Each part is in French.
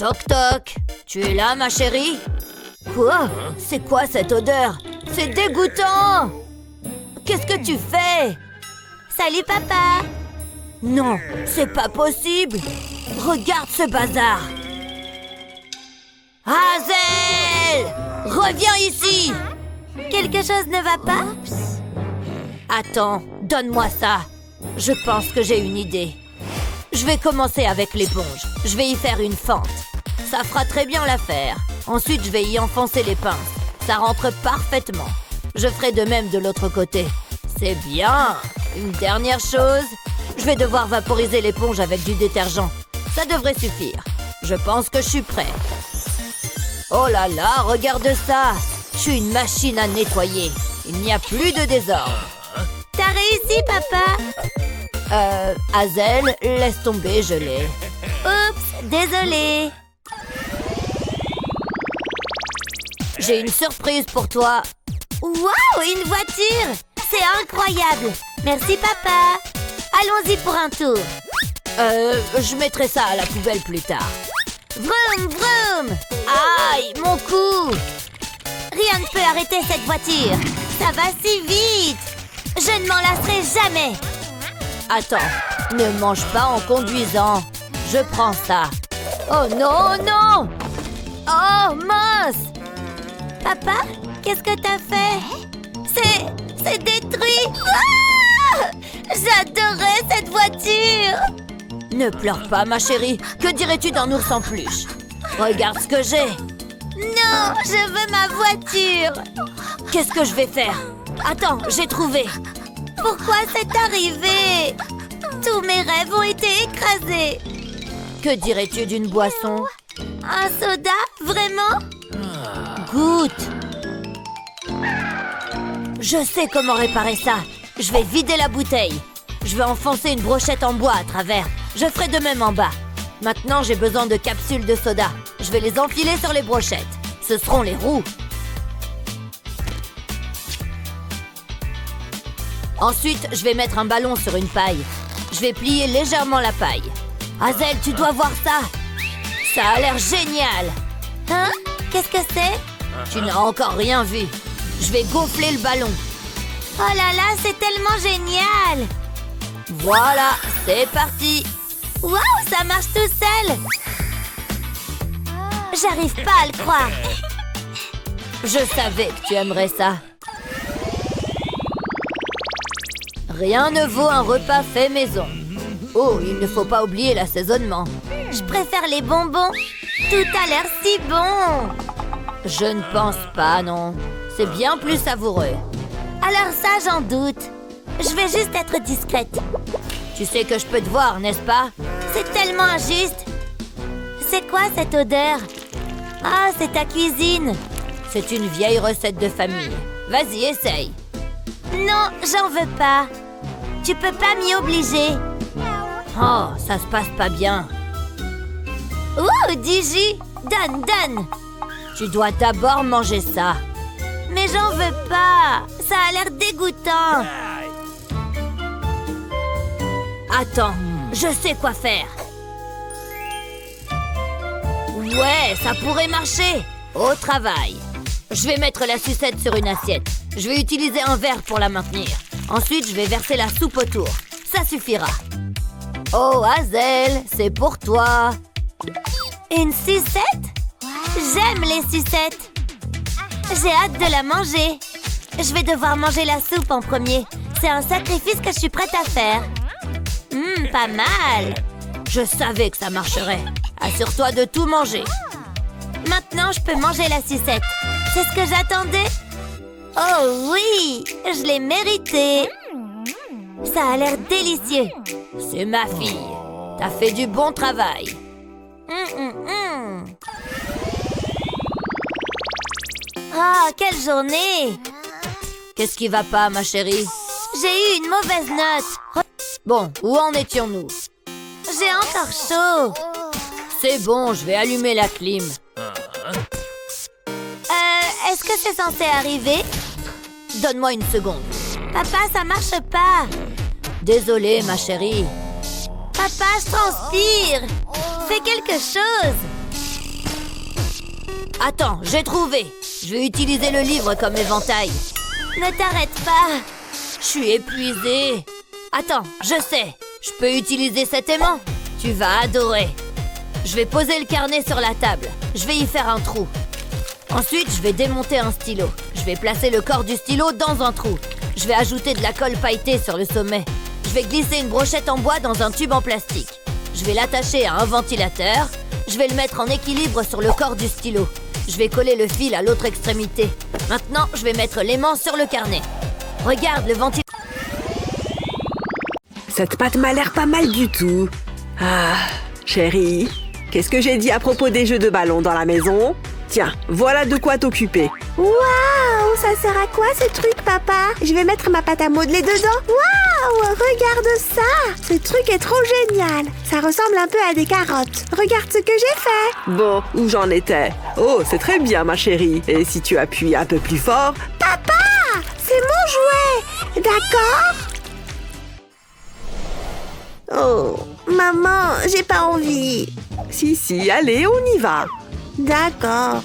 Toc toc. Tu es là, ma chérie? Quoi? C'est quoi cette odeur? C'est dégoûtant! Qu'est-ce que tu fais? Salut, papa! Non, c'est pas possible! Regarde ce bazar! Hazel! Reviens ici! Quelque chose ne va pas? Attends, donne-moi ça. Je pense que j'ai une idée. Je vais commencer avec l'éponge. Je vais y faire une fente. Ça fera très bien l'affaire. Ensuite, je vais y enfoncer les pinces. Ça rentre parfaitement. Je ferai de même de l'autre côté. C'est bien. Une dernière chose. Je vais devoir vaporiser l'éponge avec du détergent. Ça devrait suffire. Je pense que je suis prêt. Oh là là, regarde ça. Je suis une machine à nettoyer. Il n'y a plus de désordre. T'as réussi, papa! Hazel, laisse tomber, je l'ai. Oups, désolée. J'ai une surprise pour toi. Waouh, une voiture! C'est incroyable! Merci, papa! Allons-y pour un tour. Je mettrai ça à la poubelle plus tard. Vroom, vroom! Aïe, mon cou! Rien ne peut arrêter cette voiture. Ça va si vite. Je ne m'en lasserai jamais. Attends, ne mange pas en conduisant. Je prends ça. Oh non, non! Oh, mince! Papa, qu'est-ce que t'as fait? C'est détruit. Ah! J'adorais cette voiture. Ne pleure pas, ma chérie. Que dirais-tu d'un ours en peluche? Regarde ce que j'ai. Non, je veux ma voiture. Qu'est-ce que je vais faire? Attends, j'ai trouvé. Pourquoi c'est arrivé? Tous mes rêves ont été écrasés. Que dirais-tu d'une boisson? Un soda? Vraiment? Goûte. Je sais comment réparer ça. Je vais vider la bouteille. Je vais enfoncer une brochette en bois à travers. Je ferai de même en bas. Maintenant, j'ai besoin de capsules de soda. Je vais les enfiler sur les brochettes. Ce seront les roues. Ensuite, je vais mettre un ballon sur une paille. Je vais plier légèrement la paille. Hazel, tu dois voir ça. Ça a l'air génial. Hein? Qu'est-ce que c'est? Tu n'as encore rien vu. Je vais gonfler le ballon. Oh là là, c'est tellement génial! Voilà, c'est parti. Waouh, ça marche tout seul! J'arrive pas à le croire. Je savais que tu aimerais ça. Rien ne vaut un repas fait maison. Oh, il ne faut pas oublier l'assaisonnement. Je préfère les bonbons. Tout a l'air si bon. Je ne pense pas, non. C'est bien plus savoureux. Alors ça, j'en doute. Je vais juste être discrète. Tu sais que je peux te voir, n'est-ce pas? C'est tellement injuste. C'est quoi cette odeur? Ah, c'est ta cuisine. C'est une vieille recette de famille. Vas-y, essaye. Non, j'en veux pas. Tu peux pas m'y obliger. Oh, ça se passe pas bien. Ouh, Digi, donne. Tu dois d'abord manger ça. Mais j'en veux pas. Ça a l'air dégoûtant. Attends, je sais quoi faire. Ouais, ça pourrait marcher. Au travail. Je vais mettre la sucette sur une assiette. Je vais utiliser un verre pour la maintenir. Ensuite, je vais verser la soupe autour. Ça suffira. Oh, Hazel, c'est pour toi. Une sucette? J'aime les sucettes. J'ai hâte de la manger. Je vais devoir manger la soupe en premier. C'est un sacrifice que je suis prête à faire. Pas mal. Je savais que ça marcherait. Assure-toi de tout manger. Maintenant, je peux manger la sucette. C'est ce que j'attendais. Oh oui, je l'ai mérité. Ça a l'air délicieux. C'est ma fille. T'as fait du bon travail. Ah, quelle journée! Qu'est-ce qui va pas, ma chérie? J'ai eu une mauvaise note. Bon, où en étions-nous? J'ai encore chaud. C'est bon, je vais allumer la clim. Est-ce que c'est censé arriver? Donne-moi une seconde. Papa, ça marche pas. Désolée, ma chérie. Papa, je transpire. Fais quelque chose. Attends, j'ai trouvé. Je vais utiliser le livre comme éventail. Ne t'arrête pas. Je suis épuisée. Attends, je sais. Je peux utiliser cet aimant. Tu vas adorer. Je vais poser le carnet sur la table. Je vais y faire un trou. Ensuite, je vais démonter un stylo. Je vais placer le corps du stylo dans un trou. Je vais ajouter de la colle pailletée sur le sommet. Je vais glisser une brochette en bois dans un tube en plastique. Je vais l'attacher à un ventilateur. Je vais le mettre en équilibre sur le corps du stylo. Je vais coller le fil à l'autre extrémité. Maintenant, je vais mettre l'aimant sur le carnet. Regarde le ventilateur. Cette pâte m'a l'air pas mal du tout. Ah, chérie, qu'est-ce que j'ai dit à propos des jeux de ballon dans la maison? Tiens, voilà de quoi t'occuper. Waouh, ça sert à quoi ce truc, papa? Je vais mettre ma pâte à modeler dedans. Waouh, regarde ça! Ce truc est trop génial. Ça ressemble un peu à des carottes. Regarde ce que j'ai fait. Bon, où j'en étais? Oh, c'est très bien, ma chérie. Et si tu appuies un peu plus fort? Papa, c'est mon jouet. D'accord? Oh, maman, j'ai pas envie. Si, allez, on y va. D'accord.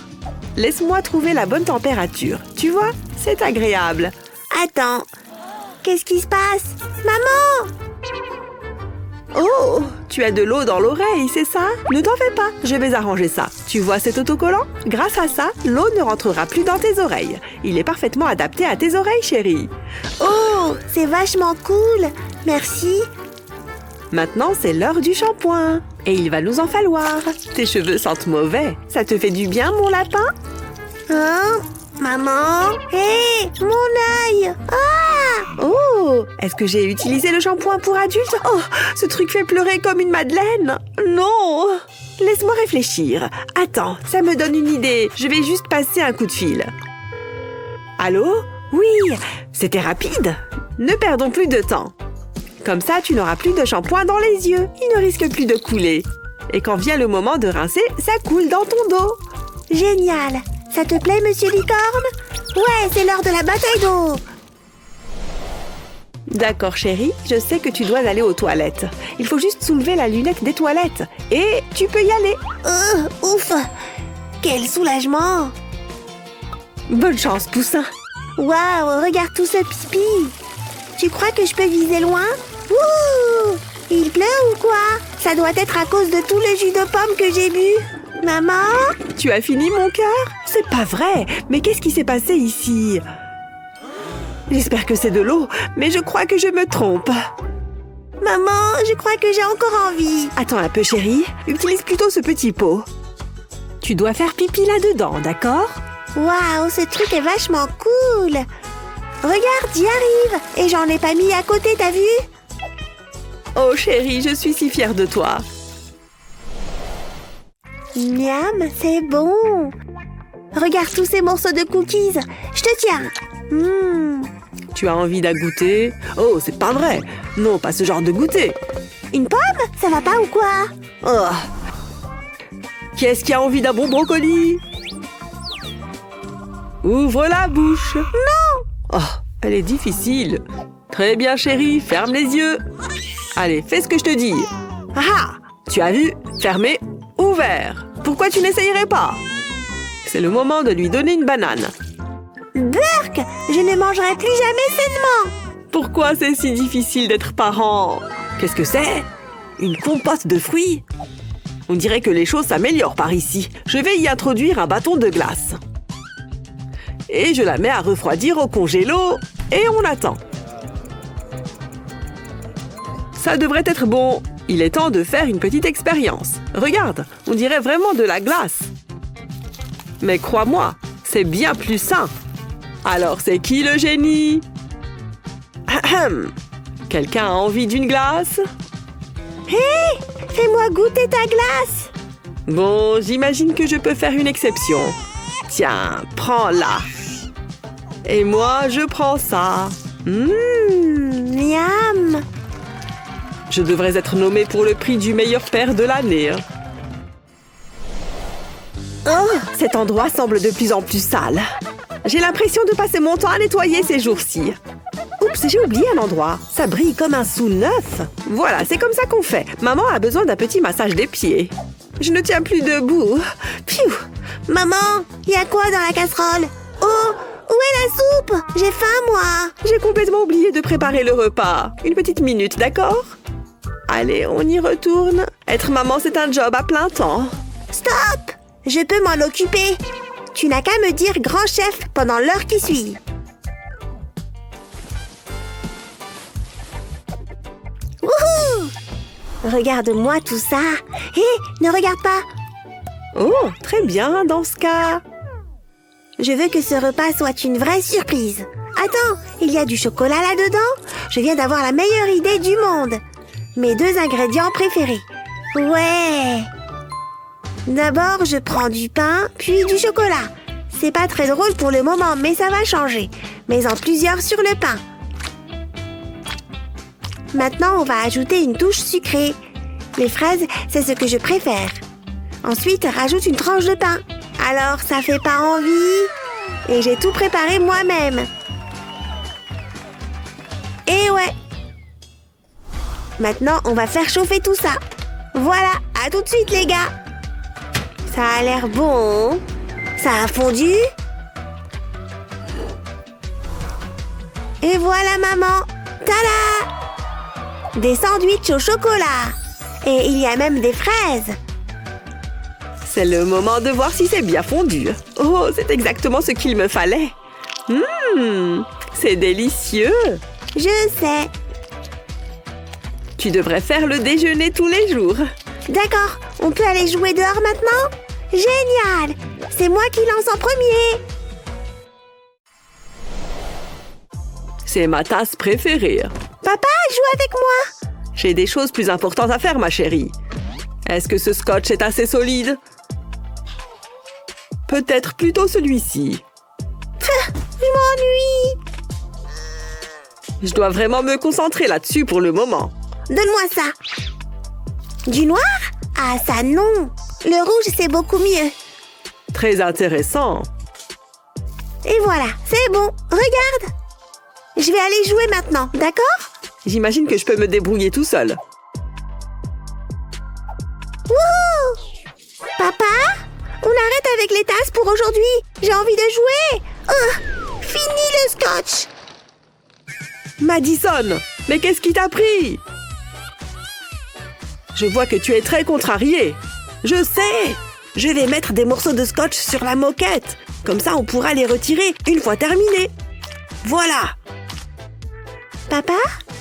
Laisse-moi trouver la bonne température. Tu vois, c'est agréable. Attends, qu'est-ce qui se passe? Maman! Oh, tu as de l'eau dans l'oreille, c'est ça? Ne t'en fais pas, je vais arranger ça. Tu vois cet autocollant? Grâce à ça, l'eau ne rentrera plus dans tes oreilles. Il est parfaitement adapté à tes oreilles, chérie. Oh, c'est vachement cool. Merci. Maintenant, c'est l'heure du shampoing. Et il va nous en falloir. Tes cheveux sentent mauvais. Ça te fait du bien, mon lapin? Hein? Maman? Hé, mon œil! Ah! Oh, est-ce que j'ai utilisé le shampoing pour adultes? Oh, ce truc fait pleurer comme une madeleine. Non! Laisse-moi réfléchir. Attends, ça me donne une idée. Je vais juste passer un coup de fil. Allô? Oui, c'était rapide. Ne perdons plus de temps. Comme ça, tu n'auras plus de shampoing dans les yeux. Il ne risque plus de couler. Et quand vient le moment de rincer, ça coule dans ton dos. Génial! Ça te plaît, monsieur Licorne? Ouais, c'est l'heure de la bataille d'eau. D'accord, chérie, je sais que tu dois aller aux toilettes. Il faut juste soulever la lunette des toilettes. Et tu peux y aller. Ouf! Quel soulagement! Bonne chance, poussin. Waouh, regarde tout ce pipi! Tu crois que je peux viser loin? Ouh! Il pleut ou quoi? Ça doit être à cause de tout le jus de pomme que j'ai bu. Maman? Tu as fini, mon cœur? C'est pas vrai. Mais qu'est-ce qui s'est passé ici? J'espère que c'est de l'eau, mais je crois que je me trompe. Maman, je crois que j'ai encore envie. Attends un peu, chérie. Utilise plutôt ce petit pot. Tu dois faire pipi là-dedans, d'accord? Waouh, ce truc est vachement cool. Regarde, j'y arrive. Et j'en ai pas mis à côté, t'as vu? Oh chérie, je suis si fière de toi. Miam, c'est bon. Regarde tous ces morceaux de cookies. Je te tiens. Tu as envie d'un goûter? Oh, c'est pas vrai. Non, pas ce genre de goûter. Une pomme? Ça va pas ou quoi? Oh. Qui est-ce qui a envie d'un bon brocoli? Ouvre la bouche. Non! Oh, elle est difficile. Très bien, chérie, ferme les yeux. Allez, fais ce que je te dis. Ah! Tu as vu? Fermé, ouvert. Pourquoi tu n'essayerais pas? C'est le moment de lui donner une banane. Burk! Je ne mangerai plus jamais sainement. Pourquoi c'est si difficile d'être parent? Qu'est-ce que c'est? Une compote de fruits? On dirait que les choses s'améliorent par ici. Je vais y introduire un bâton de glace. Et je la mets à refroidir au congélo. Et on attend. Ça devrait être bon. Il est temps de faire une petite expérience. Regarde, on dirait vraiment de la glace. Mais crois-moi, c'est bien plus sain. Alors c'est qui le génie? Quelqu'un a envie d'une glace? Hé! Fais-moi goûter ta glace! Bon, j'imagine que je peux faire une exception. Tiens, prends-la. Et moi, je prends ça. Miam! Je devrais être nommée pour le prix du meilleur père de l'année. Oh, cet endroit semble de plus en plus sale. J'ai l'impression de passer mon temps à nettoyer ces jours-ci. Oups, j'ai oublié un endroit. Ça brille comme un sou neuf. Voilà, c'est comme ça qu'on fait. Maman a besoin d'un petit massage des pieds. Je ne tiens plus debout. Pfiou! Maman, il y a quoi dans la casserole? Oh, où est la soupe? J'ai faim, moi. J'ai complètement oublié de préparer le repas. Une petite minute, d'accord? Allez, on y retourne. Être maman, c'est un job à plein temps. Stop! Je peux m'en occuper. Tu n'as qu'à me dire grand chef pendant l'heure qui suit. Wouhou! Regarde-moi tout ça. Hé, ne regarde pas. Oh, très bien dans ce cas. Je veux que ce repas soit une vraie surprise. Attends, il y a du chocolat là-dedans? Je viens d'avoir la meilleure idée du monde. Mes 2 ingrédients préférés. Ouais! D'abord, je prends du pain, puis du chocolat. C'est pas très drôle pour le moment, mais ça va changer. Mais en plusieurs sur le pain. Maintenant, on va ajouter une touche sucrée. Les fraises, c'est ce que je préfère. Ensuite, rajoute une tranche de pain. Alors, ça fait pas envie? Et j'ai tout préparé moi-même. Et ouais. Maintenant, on va faire chauffer tout ça. Voilà, à tout de suite les gars. Ça a l'air bon. Ça a fondu. Et voilà maman. Tada! Des sandwichs au chocolat. Et il y a même des fraises. C'est le moment de voir si c'est bien fondu. Oh, c'est exactement ce qu'il me fallait. C'est délicieux. Je sais. Tu devrais faire le déjeuner tous les jours. D'accord, on peut aller jouer dehors maintenant? Génial! C'est moi qui lance en premier. C'est ma tasse préférée. Papa, joue avec moi. J'ai des choses plus importantes à faire, ma chérie. Est-ce que ce scotch est assez solide? Peut-être plutôt celui-ci. Je m'ennuie. Je dois vraiment me concentrer là-dessus pour le moment. Donne-moi ça. Du noir? Ah, ça non. Le rouge, c'est beaucoup mieux. Très intéressant. Et voilà, c'est bon. Regarde. Je vais aller jouer maintenant, d'accord? J'imagine que je peux me débrouiller tout seul. Wouhou! Papa? On arrête avec les tasses pour aujourd'hui. J'ai envie de jouer. Fini le scotch. Madison, mais qu'est-ce qui t'a pris? Je vois que tu es très contrariée. Je sais. Je vais mettre des morceaux de scotch sur la moquette. Comme ça, on pourra les retirer une fois terminé. Voilà. Papa?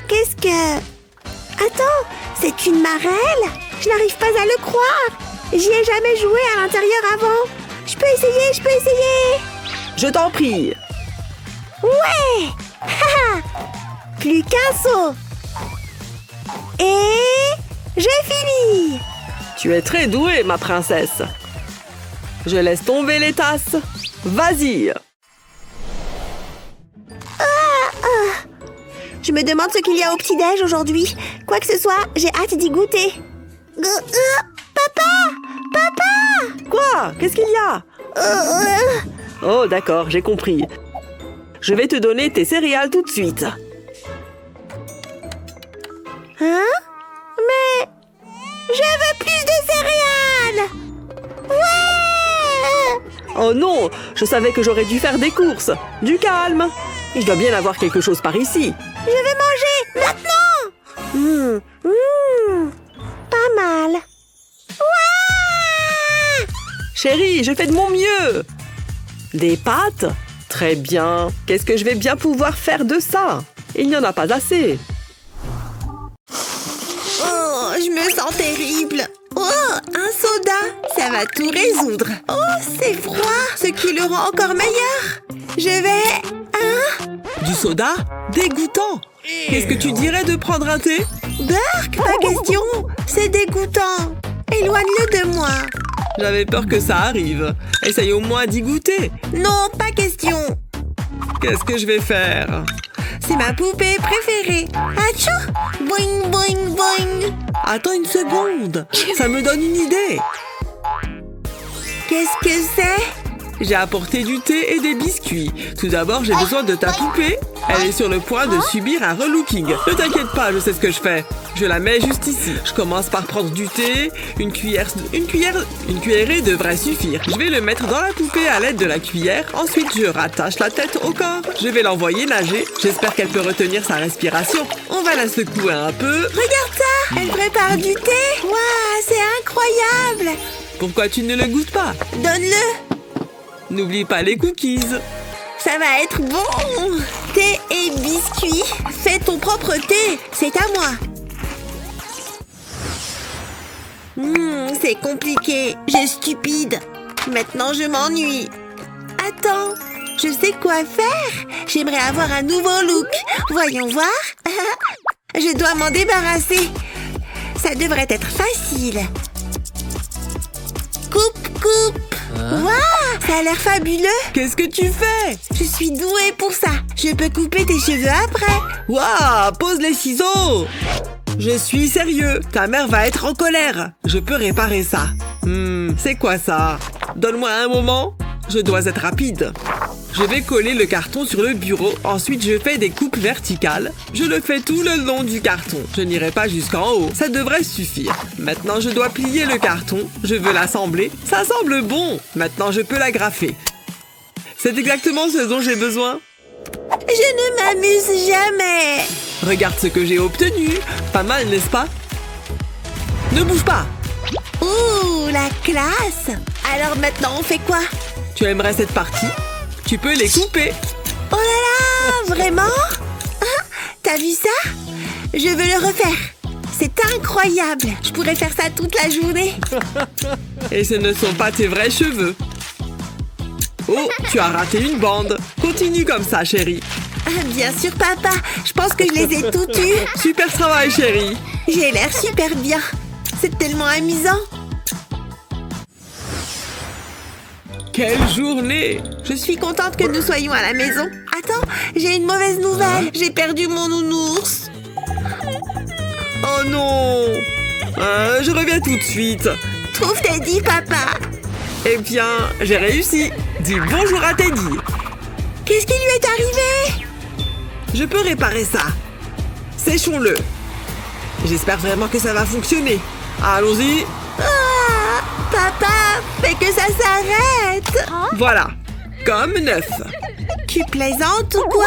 Qu'est-ce que... Attends, c'est une marelle? Je n'arrive pas à le croire. J'y ai jamais joué à l'intérieur avant. Je peux essayer. Je t'en prie. Ouais! Haha! Plus qu'un saut. Et... j'ai fini. Tu es très douée, ma princesse. Je laisse tomber les tasses. Vas-y. Je me demande ce qu'il y a au petit-déj aujourd'hui. Quoi que ce soit, j'ai hâte d'y goûter. Papa! Quoi? Qu'est-ce qu'il y a? Oh, d'accord, j'ai compris. Je vais te donner tes céréales tout de suite. Hein? Mais... je veux plus de céréales! Ouais! Oh non, je savais que j'aurais dû faire des courses. Du calme. Il doit bien avoir quelque chose par ici. Je vais manger maintenant! Pas mal. Ouais! Chérie, je fais de mon mieux. Des pâtes? Très bien. Qu'est-ce que je vais bien pouvoir faire de ça? Il n'y en a pas assez. Oh, je me sens terrible. Oh, un soda, ça va tout résoudre. Oh, c'est froid, ce qui le rend encore meilleur. Je vais... Du soda? Dégoûtant! Qu'est-ce que tu dirais de prendre un thé? Burk, pas question. C'est dégoûtant. Éloigne-le de moi. J'avais peur que ça arrive. Essaye au moins d'y goûter. Non, pas question. Qu'est-ce que je vais faire? C'est ma poupée préférée. Atchou! Boing, boing, boing. Attends une seconde. Ça me donne une idée. Qu'est-ce que c'est? J'ai apporté du thé et des biscuits. Tout d'abord, j'ai besoin de ta poupée. Elle est sur le point de subir un relooking. Ne t'inquiète pas, je sais ce que je fais. Je la mets juste ici. Je commence par prendre du thé. Une cuillerée devrait suffire. Je vais le mettre dans la poupée à l'aide de la cuillère. Ensuite, je rattache la tête au corps. Je vais l'envoyer nager. J'espère qu'elle peut retenir sa respiration. On va la secouer un peu. Regarde ça! Elle prépare du thé! Waouh, c'est incroyable! Pourquoi tu ne le goûtes pas? Donne-le! N'oublie pas les cookies. Ça va être bon! Thé et biscuits. Fais ton propre thé. C'est à moi. C'est compliqué. J'ai stupide. Maintenant, je m'ennuie. Attends, je sais quoi faire. J'aimerais avoir un nouveau look. Voyons voir. Je dois m'en débarrasser. Ça devrait être facile. Coupe. Waouh, ça a l'air fabuleux. Qu'est-ce que tu fais? Je suis douée pour ça. Je peux couper tes cheveux après. Waouh, pose les ciseaux. Je suis sérieux. Ta mère va être en colère. Je peux réparer ça. C'est quoi ça? Donne-moi un moment. Je dois être rapide. Je vais coller le carton sur le bureau. Ensuite, je fais des coupes verticales. Je le fais tout le long du carton. Je n'irai pas jusqu'en haut. Ça devrait suffire. Maintenant, je dois plier le carton. Je veux l'assembler. Ça semble bon. Maintenant, je peux l'agrafer. C'est exactement ce dont j'ai besoin. Je ne m'amuse jamais. Regarde ce que j'ai obtenu. Pas mal, n'est-ce pas? Ne bouge pas. Ouh, la classe. Alors maintenant, on fait quoi? Tu aimerais cette partie? Tu peux les couper. Oh là là, vraiment? Ah, t'as vu ça? Je veux le refaire. C'est incroyable. Je pourrais faire ça toute la journée. Et ce ne sont pas tes vrais cheveux. Oh, tu as raté une bande. Continue comme ça, chérie. Ah, bien sûr, papa. Je pense que je les ai tous eus. Super travail, chérie. J'ai l'air super bien. C'est tellement amusant. Quelle journée! Je suis contente que nous soyons à la maison. Attends, j'ai une mauvaise nouvelle. J'ai perdu mon nounours. Oh non! Je reviens tout de suite. Trouve Teddy, papa. Eh bien, j'ai réussi. Dis bonjour à Teddy. Qu'est-ce qui lui est arrivé? Je peux réparer ça. Séchons-le. J'espère vraiment que ça va fonctionner. Allons-y. Ah, papa, fais que ça s'arrête. Voilà, comme neuf. Tu plaisantes ou quoi?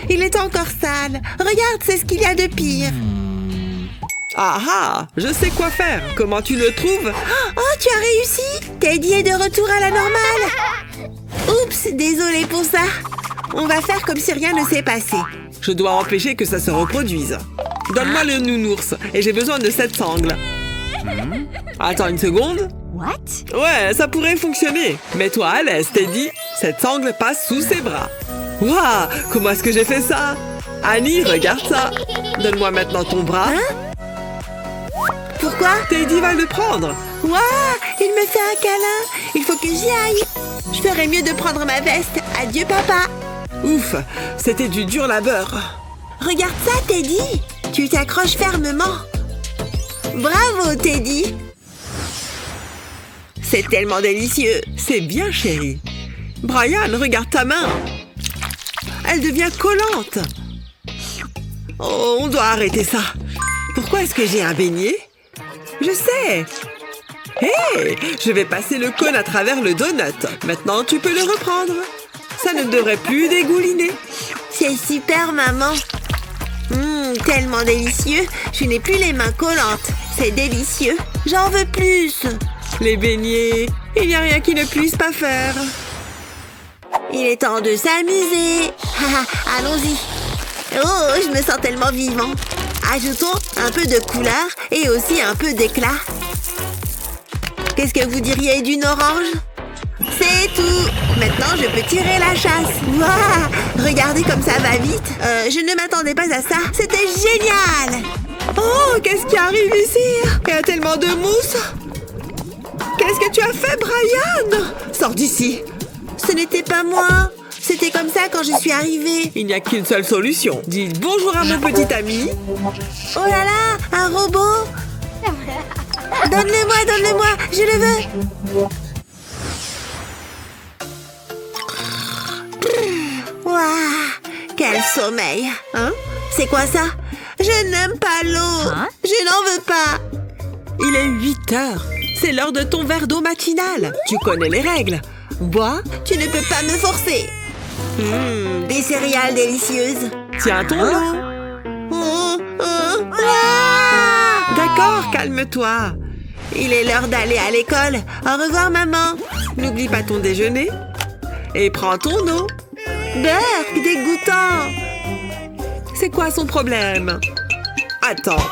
Il est encore sale. Regarde, c'est ce qu'il y a de pire. Ah, je sais quoi faire. Comment tu le trouves? Oh, tu as réussi. Teddy est de retour à la normale. Oups, désolée pour ça. On va faire comme si rien ne s'est passé. Je dois empêcher que ça se reproduise. Donne-moi le nounours et j'ai besoin de cette sangle. Attends une seconde. What? Ouais, ça pourrait fonctionner. Mets-toi à l'aise, Teddy. Cette sangle passe sous ses bras. Waouh, comment est-ce que j'ai fait ça? Annie, regarde ça. Donne-moi maintenant ton bras. Pourquoi? Teddy va le prendre. Waouh, il me fait un câlin. Il faut que j'y aille. Je ferais mieux de prendre ma veste. Adieu, papa. Ouf, c'était du dur labeur. Regarde ça, Teddy. Tu t'accroches fermement. Bravo, Teddy. C'est tellement délicieux. C'est bien, chérie. Brian, regarde ta main. Elle devient collante. Oh, on doit arrêter ça. Pourquoi est-ce que j'ai un beignet? Je sais. Hé, je vais passer le cône à travers le donut. Maintenant, tu peux le reprendre. Ça ne devrait plus dégouliner. C'est super, maman. Tellement délicieux. Je n'ai plus les mains collantes. C'est délicieux. J'en veux plus. Les beignets, il n'y a rien qui ne puisse pas faire. Il est temps de s'amuser. Allons-y. Oh, je me sens tellement vivant. Ajoutons un peu de couleur et aussi un peu d'éclat. Qu'est-ce que vous diriez d'une orange? C'est tout. Maintenant, je peux tirer la chasse. Waouh! Regardez comme ça va vite. Je ne m'attendais pas à ça. C'était génial. Oh, qu'est-ce qui arrive ici? Il y a tellement de mousse. Qu'est-ce que tu as fait, Brian? Sors d'ici. Ce n'était pas moi. C'était comme ça quand je suis arrivée. Il n'y a qu'une seule solution. Dis bonjour à mon petit ami. Oh là là, un robot. Donne-le-moi, je le veux. Quel sommeil. Hein? C'est quoi ça? Je n'aime pas l'eau. Hein? Je n'en veux pas. Il est 8 heures. C'est l'heure de ton verre d'eau matinal. Tu connais les règles. Bois. Tu ne peux pas me forcer. Des céréales délicieuses. Tiens ton eau. Ah! D'accord, calme-toi. Il est l'heure d'aller à l'école. Au revoir, maman. N'oublie pas ton déjeuner. Et prends ton eau. Berk, dégoûtant. C'est quoi son problème? Attends,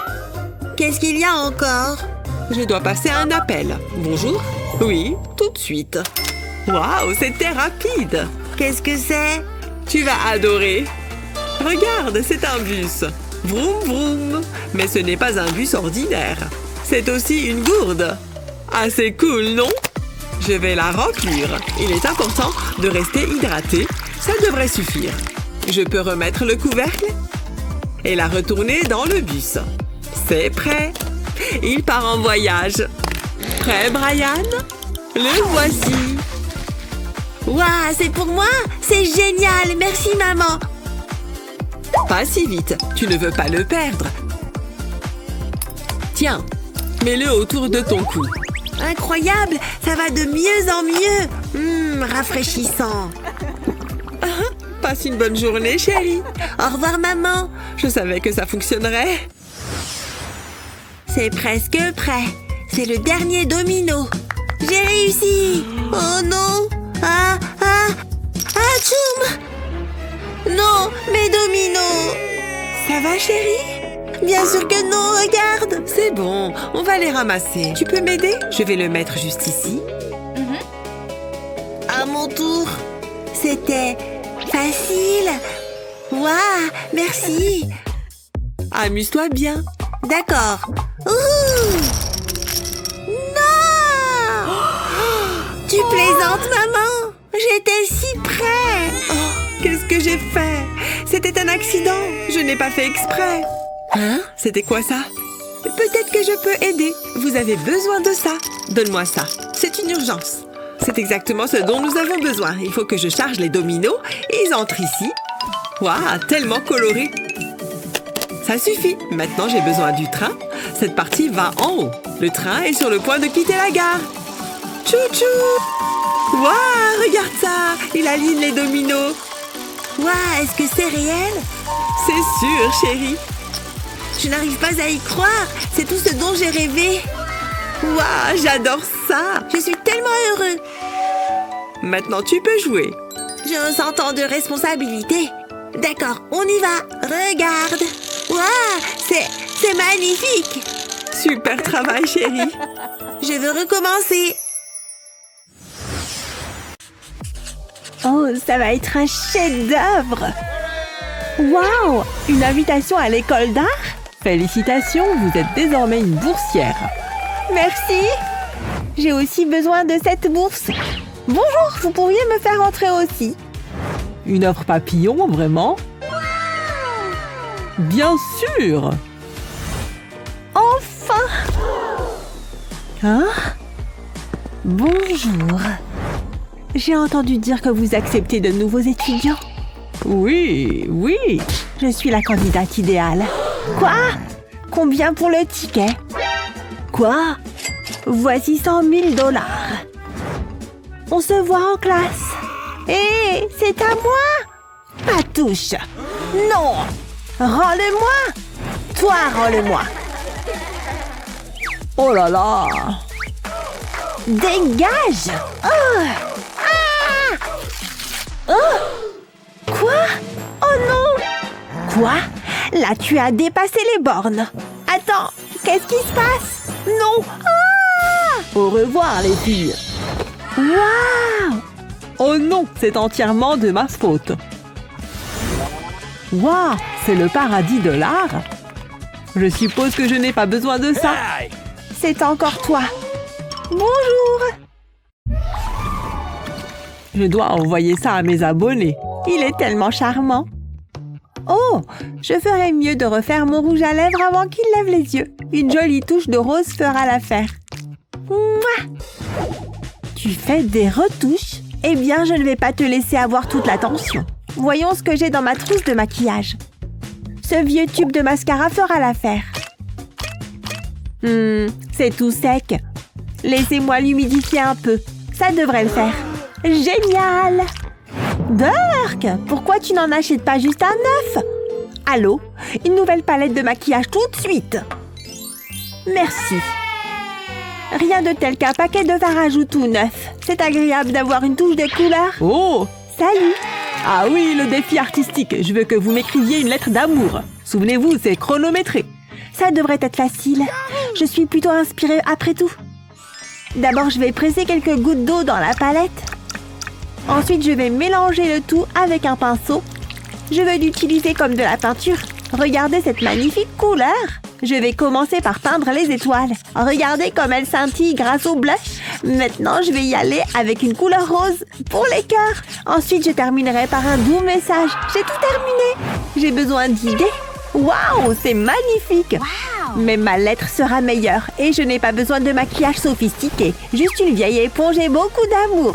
Qu'est-ce qu'il y a encore? je dois passer un appel. Bonjour? Oui, tout de suite. Waouh, c'était rapide. Qu'est-ce que c'est? Tu vas adorer. Regarde, c'est un bus. Vroom vroom. Mais ce n'est pas un bus ordinaire. C'est aussi une gourde. Assez cool, non? Je vais la remplir. Il est important de rester hydraté. Ça devrait suffire. Je peux remettre le couvercle et la retourner dans le bus. C'est prêt. Il part en voyage. Prêt, Brian? Le voici. Waouh, c'est pour moi? C'est génial. Merci, maman. Pas si vite. Tu ne veux pas le perdre. Tiens, mets-le autour de ton cou. Incroyable. Ça va de mieux en mieux. Rafraîchissant. Passe une bonne journée, chérie. Au revoir, maman. Je savais que ça fonctionnerait. C'est presque prêt. C'est le dernier domino. J'ai réussi. Oh non. Tchoum. Non, mes dominos. Ça va, chérie? Bien sûr que non, regarde. C'est bon, on va les ramasser. Tu peux m'aider? Je vais le mettre juste ici. À mon tour. C'était facile. Waouh, merci. Amuse-toi bien. D'accord. Ouh. Non. Tu plaisantes, maman? J'étais si près. Oh, qu'est-ce que j'ai fait? C'était un accident. Je n'ai pas fait exprès. Hein? C'était quoi ça? Peut-être que je peux aider. Vous avez besoin de ça. Donne-moi ça. C'est une urgence. C'est exactement ce dont nous avons besoin. Il faut que je charge les dominos et ils entrent ici. Waouh, tellement coloré. Ça suffit. Maintenant, j'ai besoin du train. Cette partie va en haut. Le train est sur le point de quitter la gare. Chou-chou! Waouh, regarde ça! Il aligne les dominos. Waouh, est-ce que c'est réel? C'est sûr, chérie. Je n'arrive pas à y croire. C'est tout ce dont j'ai rêvé. Waouh, j'adore ça. Je suis tellement heureux. Maintenant, tu peux jouer. J'ai un sentiment de responsabilité. D'accord, on y va. Regarde. Waouh, c'est magnifique. Super travail, chérie. Je veux recommencer. Oh, ça va être un chef-d'œuvre! Waouh! Une invitation à l'école d'art? Félicitations, vous êtes désormais une boursière. Merci! J'ai aussi besoin de cette bourse. Bonjour, vous pourriez me faire entrer aussi? Une offre papillon, vraiment? Bien sûr! Enfin! Hein? Bonjour. J'ai entendu dire que vous acceptez de nouveaux étudiants. Oui, oui. Je suis la candidate idéale. Quoi? Combien pour le ticket? Quoi? Voici 100 000 $. On se voit en classe. Hé, c'est à moi? Pas touche. Non. Rends-le-moi. Toi, rends-le-moi. Oh là là. Dégage. Oh. Oh! Quoi? Oh non! Quoi? Là, tu as dépassé les bornes. Attends, qu'est-ce qui se passe? Non! Ah! Au revoir, les filles. Waouh! Oh non, c'est entièrement de ma faute. Waouh, c'est le paradis de l'art. Je suppose que je n'ai pas besoin de ça. C'est encore toi. Bonjour! Je dois envoyer ça à mes abonnés. Il est tellement charmant. Oh, je ferais mieux de refaire mon rouge à lèvres avant qu'il lève les yeux. Une jolie touche de rose fera l'affaire. Mouah! Tu fais des retouches? Eh bien, je ne vais pas te laisser avoir toute l'attention. Voyons ce que j'ai dans ma trousse de maquillage. Ce vieux tube de mascara fera l'affaire. C'est tout sec. Laissez-moi l'humidifier un peu. Ça devrait le faire. Génial! Dirk, pourquoi tu n'en achètes pas juste un neuf? Allô? Une nouvelle palette de maquillage tout de suite. Merci. Rien de tel qu'un paquet de fard à joues tout neuf. C'est agréable d'avoir une touche de couleur. Oh! Salut! Ah oui, le défi artistique. Je veux que vous m'écriviez une lettre d'amour. Souvenez-vous, c'est chronométré. Ça devrait être facile. Je suis plutôt inspirée après tout. D'abord, je vais presser quelques gouttes d'eau dans la palette. Ensuite, je vais mélanger le tout avec un pinceau. Je veux l'utiliser comme de la peinture. Regardez cette magnifique couleur. Je vais commencer par peindre les étoiles. Regardez comme elles scintillent grâce au blush. Maintenant, je vais y aller avec une couleur rose pour les cœurs. Ensuite, je terminerai par un doux message. J'ai tout terminé. J'ai besoin d'idées. Waouh, c'est magnifique. Mais ma lettre sera meilleure et je n'ai pas besoin de maquillage sophistiqué. Juste une vieille éponge et beaucoup d'amour.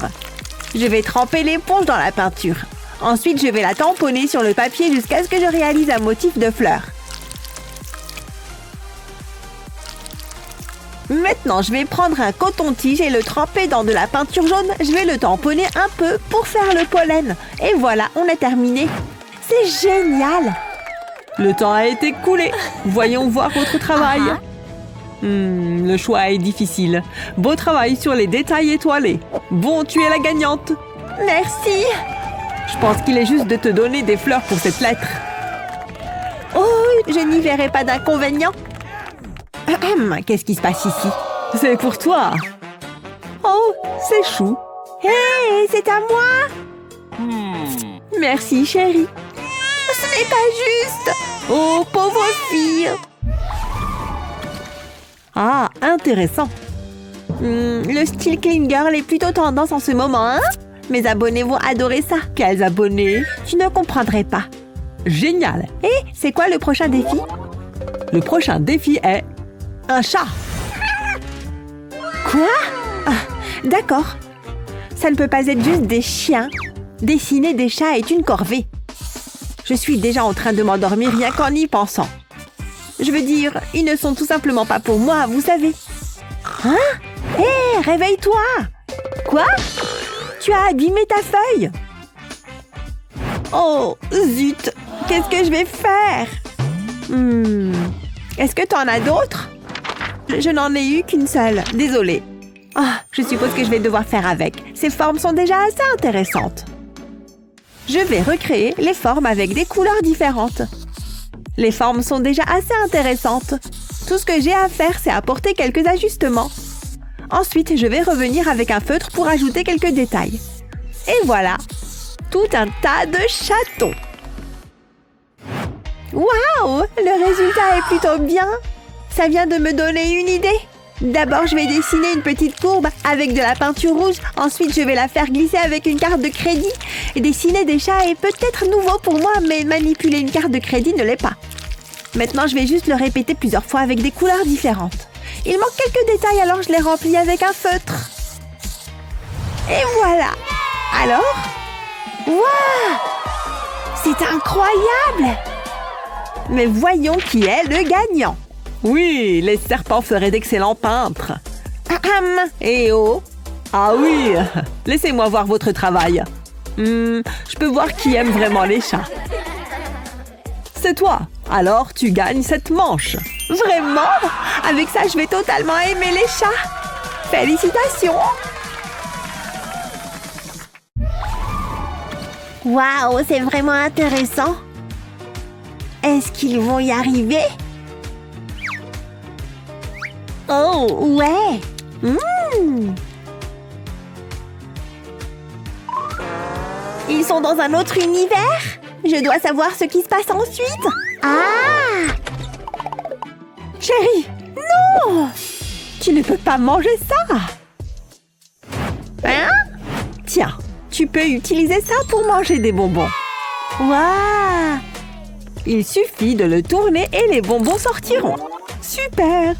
Je vais tremper l'éponge dans la peinture. Ensuite, je vais la tamponner sur le papier jusqu'à ce que je réalise un motif de fleurs. Maintenant, je vais prendre un coton-tige et le tremper dans de la peinture jaune. Je vais le tamponner un peu pour faire le pollen. Et voilà, on a terminé. C'est génial! Le temps a été coulé. Voyons voir votre travail. Le choix est difficile. Beau travail sur les détails étoilés. Bon, tu es la gagnante. Merci! Je pense qu'il est juste de te donner des fleurs pour cette lettre. Oh, je n'y verrai pas d'inconvénient. Qu'est-ce qui se passe ici? C'est pour toi. Oh, c'est chou. Hé, c'est à moi? Merci, chérie. Ce n'est pas juste. Oh, pauvre fille. Ah, intéressant. Le style clean girl est plutôt tendance en ce moment, hein? Mes abonnés vont adorer ça. Quels abonnés? Tu ne comprendrais pas. Génial. Et c'est quoi le prochain défi? Le prochain défi est un chat. Quoi? Ah, d'accord. Ça ne peut pas être juste des chiens. Dessiner des chats est une corvée. Je suis déjà en train de m'endormir rien qu'en y pensant. Je veux dire, ils ne sont tout simplement pas pour moi, vous savez. Hein? Hé, réveille-toi! Quoi? Tu as abîmé ta feuille? Oh, zut! Qu'est-ce que je vais faire? Est-ce que tu en as d'autres? Je n'en ai eu qu'une seule, désolée. Ah, je suppose que je vais devoir faire avec. Ces formes sont déjà assez intéressantes. Je vais recréer les formes avec des couleurs différentes. Les formes sont déjà assez intéressantes. Tout ce que j'ai à faire, c'est apporter quelques ajustements. Ensuite, je vais revenir avec un feutre pour ajouter quelques détails. Et voilà, tout un tas de chatons. Waouh, le résultat est plutôt bien. Ça vient de me donner une idée. D'abord, je vais dessiner une petite courbe avec de la peinture rouge. Ensuite, je vais la faire glisser avec une carte de crédit. Dessiner des chats est peut-être nouveau pour moi, mais manipuler une carte de crédit ne l'est pas. Maintenant, je vais juste le répéter plusieurs fois avec des couleurs différentes. Il manque quelques détails, alors je les remplis avec un feutre. Et voilà. Alors? Waouh! C'est incroyable! Mais voyons qui est le gagnant. Oui, les serpents feraient d'excellents peintres. Eh oh! Ah oui, laissez-moi voir votre travail. Je peux voir qui aime vraiment les chats. C'est toi. Alors, tu gagnes cette manche. Vraiment? Avec ça, je vais totalement aimer les chats. Félicitations! Waouh, c'est vraiment intéressant. Est-ce qu'ils vont y arriver? Oh, ouais! Ils sont dans un autre univers? Je dois savoir ce qui se passe ensuite. Ah! Chérie, non! Tu ne peux pas manger ça! Hein? Tiens, tu peux utiliser ça pour manger des bonbons. Waouh! Il suffit de le tourner et les bonbons sortiront. Super!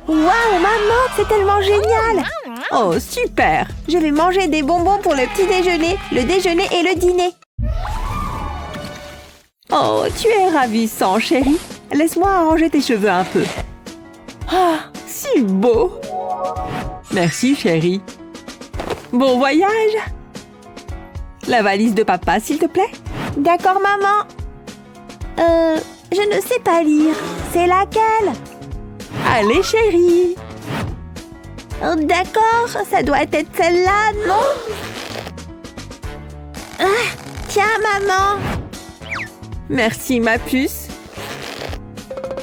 Waouh, maman, c'est tellement génial! Oh, super! Je vais manger des bonbons pour le petit déjeuner, le déjeuner et le dîner. Oh, tu es ravissant, chérie. Laisse-moi arranger tes cheveux un peu. Ah, si beau. Merci, chérie. Bon voyage. La valise de papa, s'il te plaît. D'accord, maman. Je ne sais pas lire. C'est laquelle? Allez, chérie. Oh, d'accord, ça doit être celle-là, non? Ah, tiens, maman. Merci, ma puce.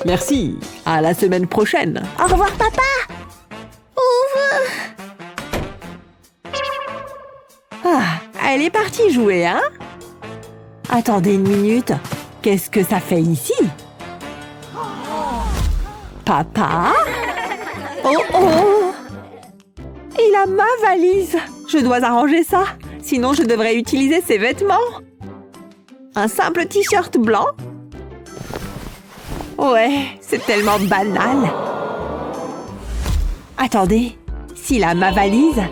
Merci. À la semaine prochaine. Au revoir, papa. Ouf. Ah, elle est partie jouer, hein? Attendez une minute. Qu'est-ce que ça fait ici? Papa? Oh oh! Il a ma valise. Je dois arranger ça. Sinon, je devrais utiliser ses vêtements. Un simple t-shirt blanc? Ouais, c'est tellement banal. Attendez, s'il a ma valise,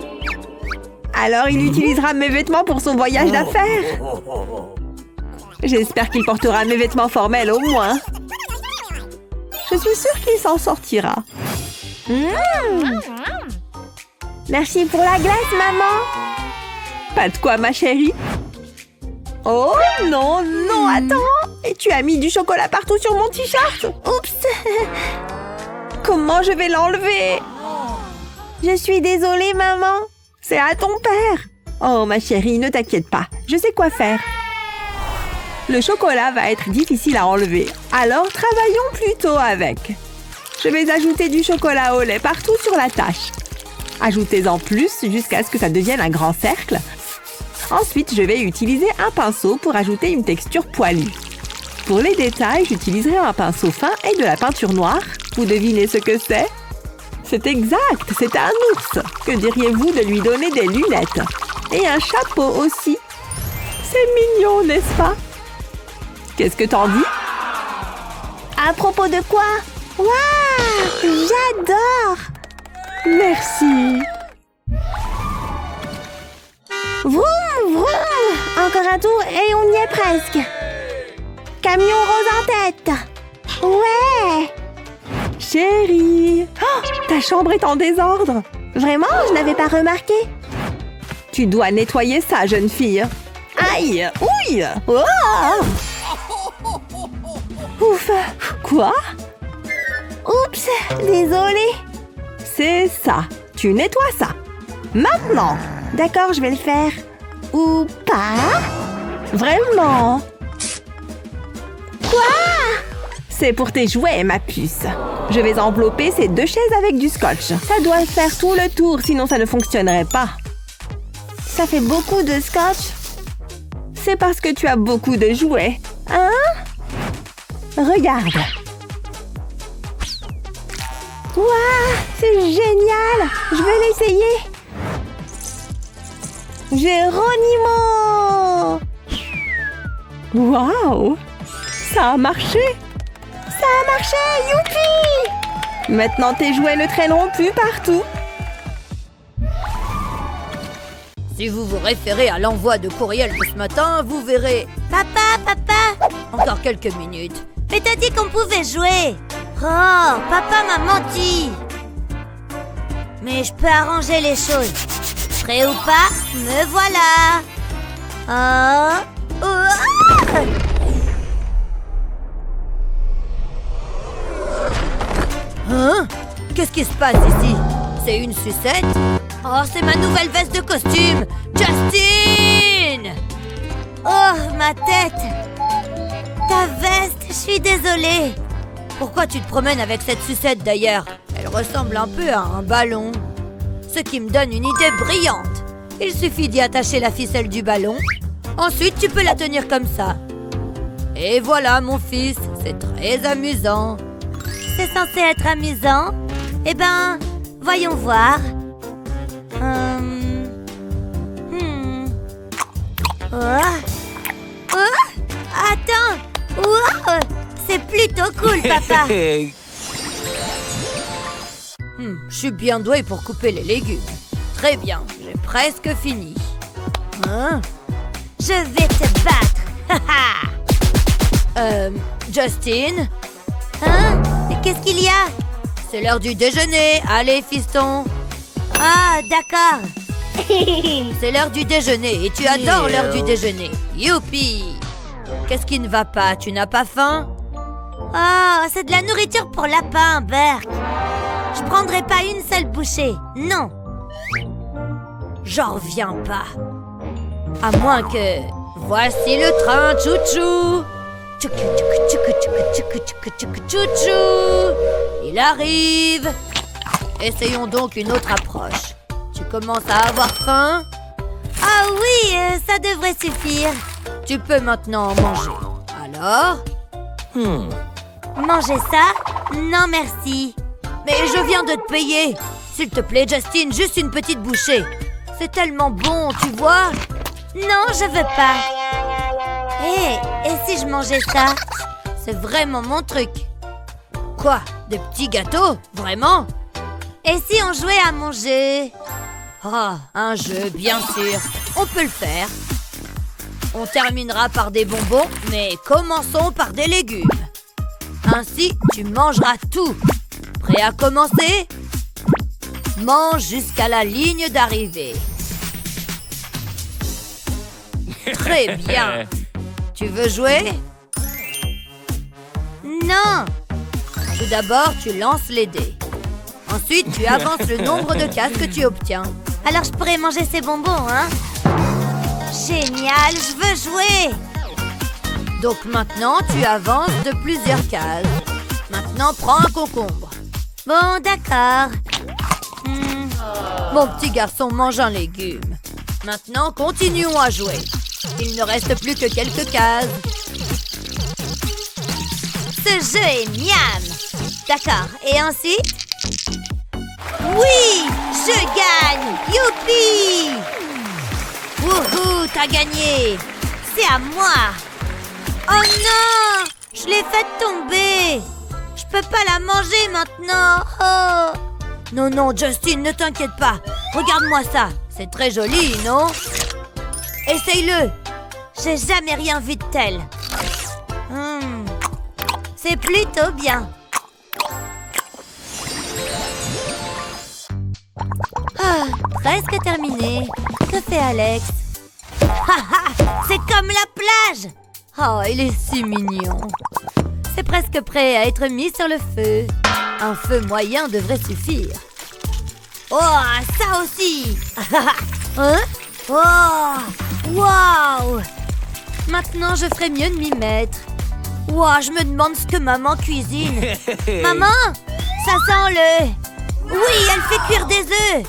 alors il utilisera mes vêtements pour son voyage d'affaires. J'espère qu'il portera mes vêtements formels au moins. Je suis sûre qu'il s'en sortira. Merci pour la glace, maman. Pas de quoi, ma chérie. Oh non, non, attends. Et tu as mis du chocolat partout sur mon t-shirt. Oups. Comment je vais l'enlever? Je suis désolée, maman. C'est à ton père. Oh, ma chérie, ne t'inquiète pas. Je sais quoi faire. Le chocolat va être difficile à enlever. Alors, travaillons plutôt avec. Je vais ajouter du chocolat au lait partout sur la tâche. Ajoutez-en plus jusqu'à ce que ça devienne un grand cercle. Ensuite, je vais utiliser un pinceau pour ajouter une texture poilue. Pour les détails, j'utiliserai un pinceau fin et de la peinture noire. Vous devinez ce que c'est? C'est exact, c'est un ours. Que diriez-vous de lui donner des lunettes? Et un chapeau aussi. C'est mignon, n'est-ce pas? Qu'est-ce que t'en dis? À propos de quoi? Waouh! J'adore! Merci. Vroom, vroom! Encore un tour et on y est presque. Camion rose en tête. Ouais! Chérie! Oh, ta chambre est en désordre. Vraiment? Je n'avais pas remarqué. Tu dois nettoyer ça, jeune fille. Aïe! Ouille! Oh! Ouf! Quoi? Oups! Désolée. C'est ça. Tu nettoies ça. Maintenant! D'accord, je vais le faire. Ou pas? Vraiment? Quoi? C'est pour tes jouets, ma puce. Je vais envelopper ces deux chaises avec du scotch. Ça doit faire tout le tour, sinon ça ne fonctionnerait pas. Ça fait beaucoup de scotch. C'est parce que tu as beaucoup de jouets. Hein? Regarde. Waouh! C'est génial! Je vais l'essayer. Geronimo! Waouh! Ça a marché! Ça a marché! Youpi! Maintenant, tes jouets ne traîneront plus partout. Si vous vous référez à l'envoi de courriel de ce matin, vous verrez... Papa! Encore quelques minutes. Mais t'as dit qu'on pouvait jouer! Oh, papa m'a menti! Mais je peux arranger les choses. Prêt ou pas, me voilà! Oh! Hein? Qu'est-ce qui se passe ici? C'est une sucette? Oh, c'est ma nouvelle veste de costume! Justine! Oh, ma tête! Ta veste, je suis désolée! Pourquoi tu te promènes avec cette sucette d'ailleurs? Elle ressemble un peu à un ballon. Ce qui me donne une idée brillante. Il suffit d'y attacher la ficelle du ballon. Ensuite, tu peux la tenir comme ça. Et voilà, mon fils, c'est très amusant. C'est censé être amusant? Eh ben, voyons voir. Attends! Wow! C'est plutôt cool, papa! Je suis bien douée pour couper les légumes. Très bien, j'ai presque fini. Je vais te battre! Justin? Hein? Qu'est-ce qu'il y a? C'est l'heure du déjeuner. Allez, fiston. Ah, d'accord. C'est l'heure du déjeuner et tu adores l'heure du déjeuner. Youpi! Qu'est-ce qui ne va pas? Tu n'as pas faim? Oh, c'est de la nourriture pour lapin, Burk. Je prendrai pas une seule bouchée. Non. J'en reviens pas. À moins que... Voici le train, chouchou. Chouchou. Il arrive. Essayons donc une autre approche. Tu commences à avoir faim? Ah oui, ça devrait suffire. Tu peux maintenant en manger. Alors? Manger ça? Non, merci. Mais je viens de te payer. S'il te plaît, Justin, juste une petite bouchée. C'est tellement bon, tu vois? Non, je veux pas. Et si je mangeais ça? C'est vraiment mon truc. Quoi? Des petits gâteaux? Vraiment? Et si on jouait à mon jeu? Ah, un jeu, bien sûr. On peut le faire. On terminera par des bonbons, mais commençons par des légumes. Ainsi, tu mangeras tout. Prêt à commencer? Mange jusqu'à la ligne d'arrivée. Très bien. Tu veux jouer? Non. Tout d'abord, tu lances les dés. Ensuite, tu avances le nombre de cases que tu obtiens. Alors je pourrais manger ces bonbons, hein? Génial, je veux jouer. Donc maintenant, tu avances de plusieurs cases. Maintenant, prends un concombre. Bon, d'accord. Mon petit garçon mange un légume. Maintenant, continuons à jouer. Il ne reste plus que quelques cases. Ce jeu est miam. D'accord, et ensuite? Oui, je gagne. Youpi! Wouhou, t'as gagné. C'est à moi. Oh non, je l'ai fait tomber. Je peux pas la manger maintenant. Oh. Non, non, Justin, ne t'inquiète pas. Regarde-moi ça. C'est très joli, non? Essaye-le. J'ai jamais rien vu de tel. C'est plutôt bien. Ah, presque terminé. Que fait Alex? C'est comme la plage. Oh, il est si mignon. C'est presque prêt à être mis sur le feu. Un feu moyen devrait suffire. Oh, ça aussi. Hein? Oh, wow. Maintenant, je ferais mieux de m'y mettre. Wow, je me demande ce que maman cuisine. Maman, ça sent le... Oui, elle fait cuire des œufs.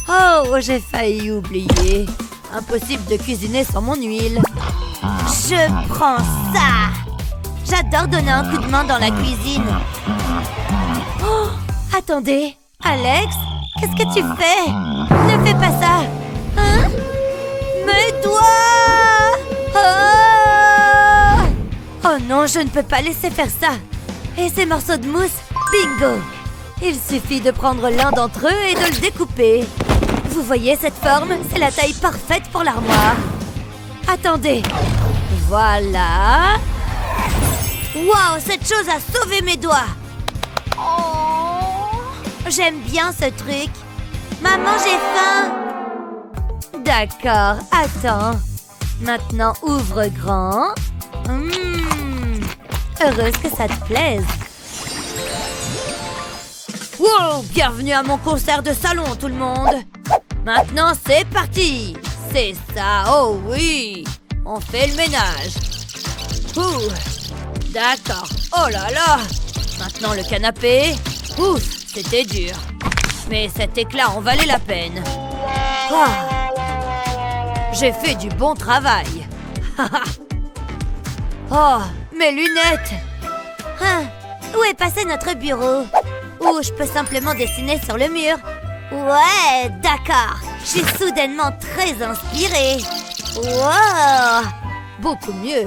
Oh, j'ai failli oublier. Impossible de cuisiner sans mon huile. Je prends ça. J'adore donner un coup de main dans la cuisine. Oh, attendez. Alex, qu'est-ce que tu fais? Ne fais pas ça. Hein? Mes doigts! Oh! Oh non, je ne peux pas laisser faire ça. Et ces morceaux de mousse? Bingo! Il suffit de prendre l'un d'entre eux et de le découper. Vous voyez cette forme? C'est la taille parfaite pour l'armoire. Attendez. Voilà. Waouh, cette chose a sauvé mes doigts. J'aime bien ce truc. Maman, j'ai faim. D'accord, attends. Maintenant, ouvre grand. Heureuse que ça te plaise. Wow, bienvenue à mon concert de salon, tout le monde. Maintenant, c'est parti. C'est ça, oh oui. On fait le ménage. Ouh. D'accord. Oh là là. Maintenant, le canapé. Ouf, c'était dur. Mais cet éclat en valait la peine. Oh. J'ai fait du bon travail. Oh, mes lunettes. Hein, où est passé notre bureau? Ou je peux simplement dessiner sur le mur? Ouais, d'accord. Je suis soudainement très inspirée. Wow! Beaucoup mieux.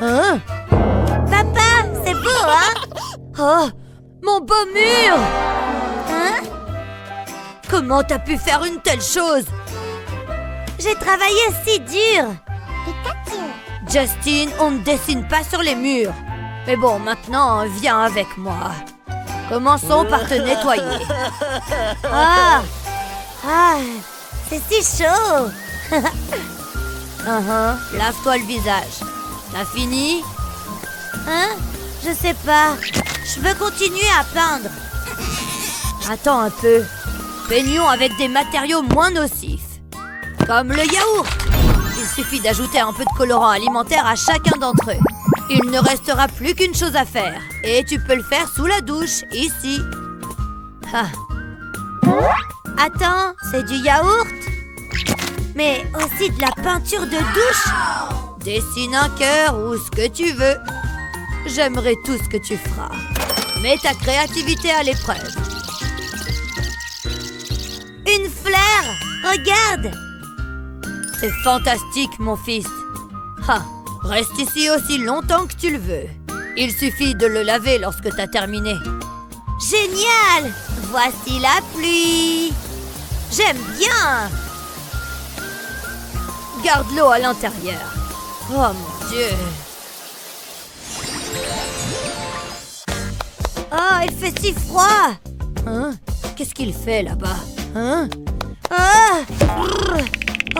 Hein? Papa, c'est beau, hein? Oh, mon beau mur! Hein? Comment t'as pu faire une telle chose? J'ai travaillé si dur. Justine, on ne dessine pas sur les murs. Mais bon, maintenant, viens avec moi. Commençons par te nettoyer. Ah, c'est si chaud. Lave-toi le visage. T'as fini? Hein? Je sais pas. Je veux continuer à peindre. Attends un peu. Peignons avec des matériaux moins nocifs. Comme le yaourt. Il suffit d'ajouter un peu de colorant alimentaire à chacun d'entre eux. Il ne restera plus qu'une chose à faire. Et tu peux le faire sous la douche, ici. Ah. Attends, c'est du yaourt? Mais aussi de la peinture de douche? Dessine un cœur ou ce que tu veux. J'aimerais tout ce que tu feras. Mets ta créativité à l'épreuve. Une fleur! Regarde! C'est fantastique, mon fils. Ah, reste ici aussi longtemps que tu le veux. Il suffit de le laver lorsque t'as terminé. Génial! Voici la pluie! J'aime bien! Garde l'eau à l'intérieur. Oh mon Dieu! Oh, il fait si froid! Hein? Qu'est-ce qu'il fait là-bas? Hein?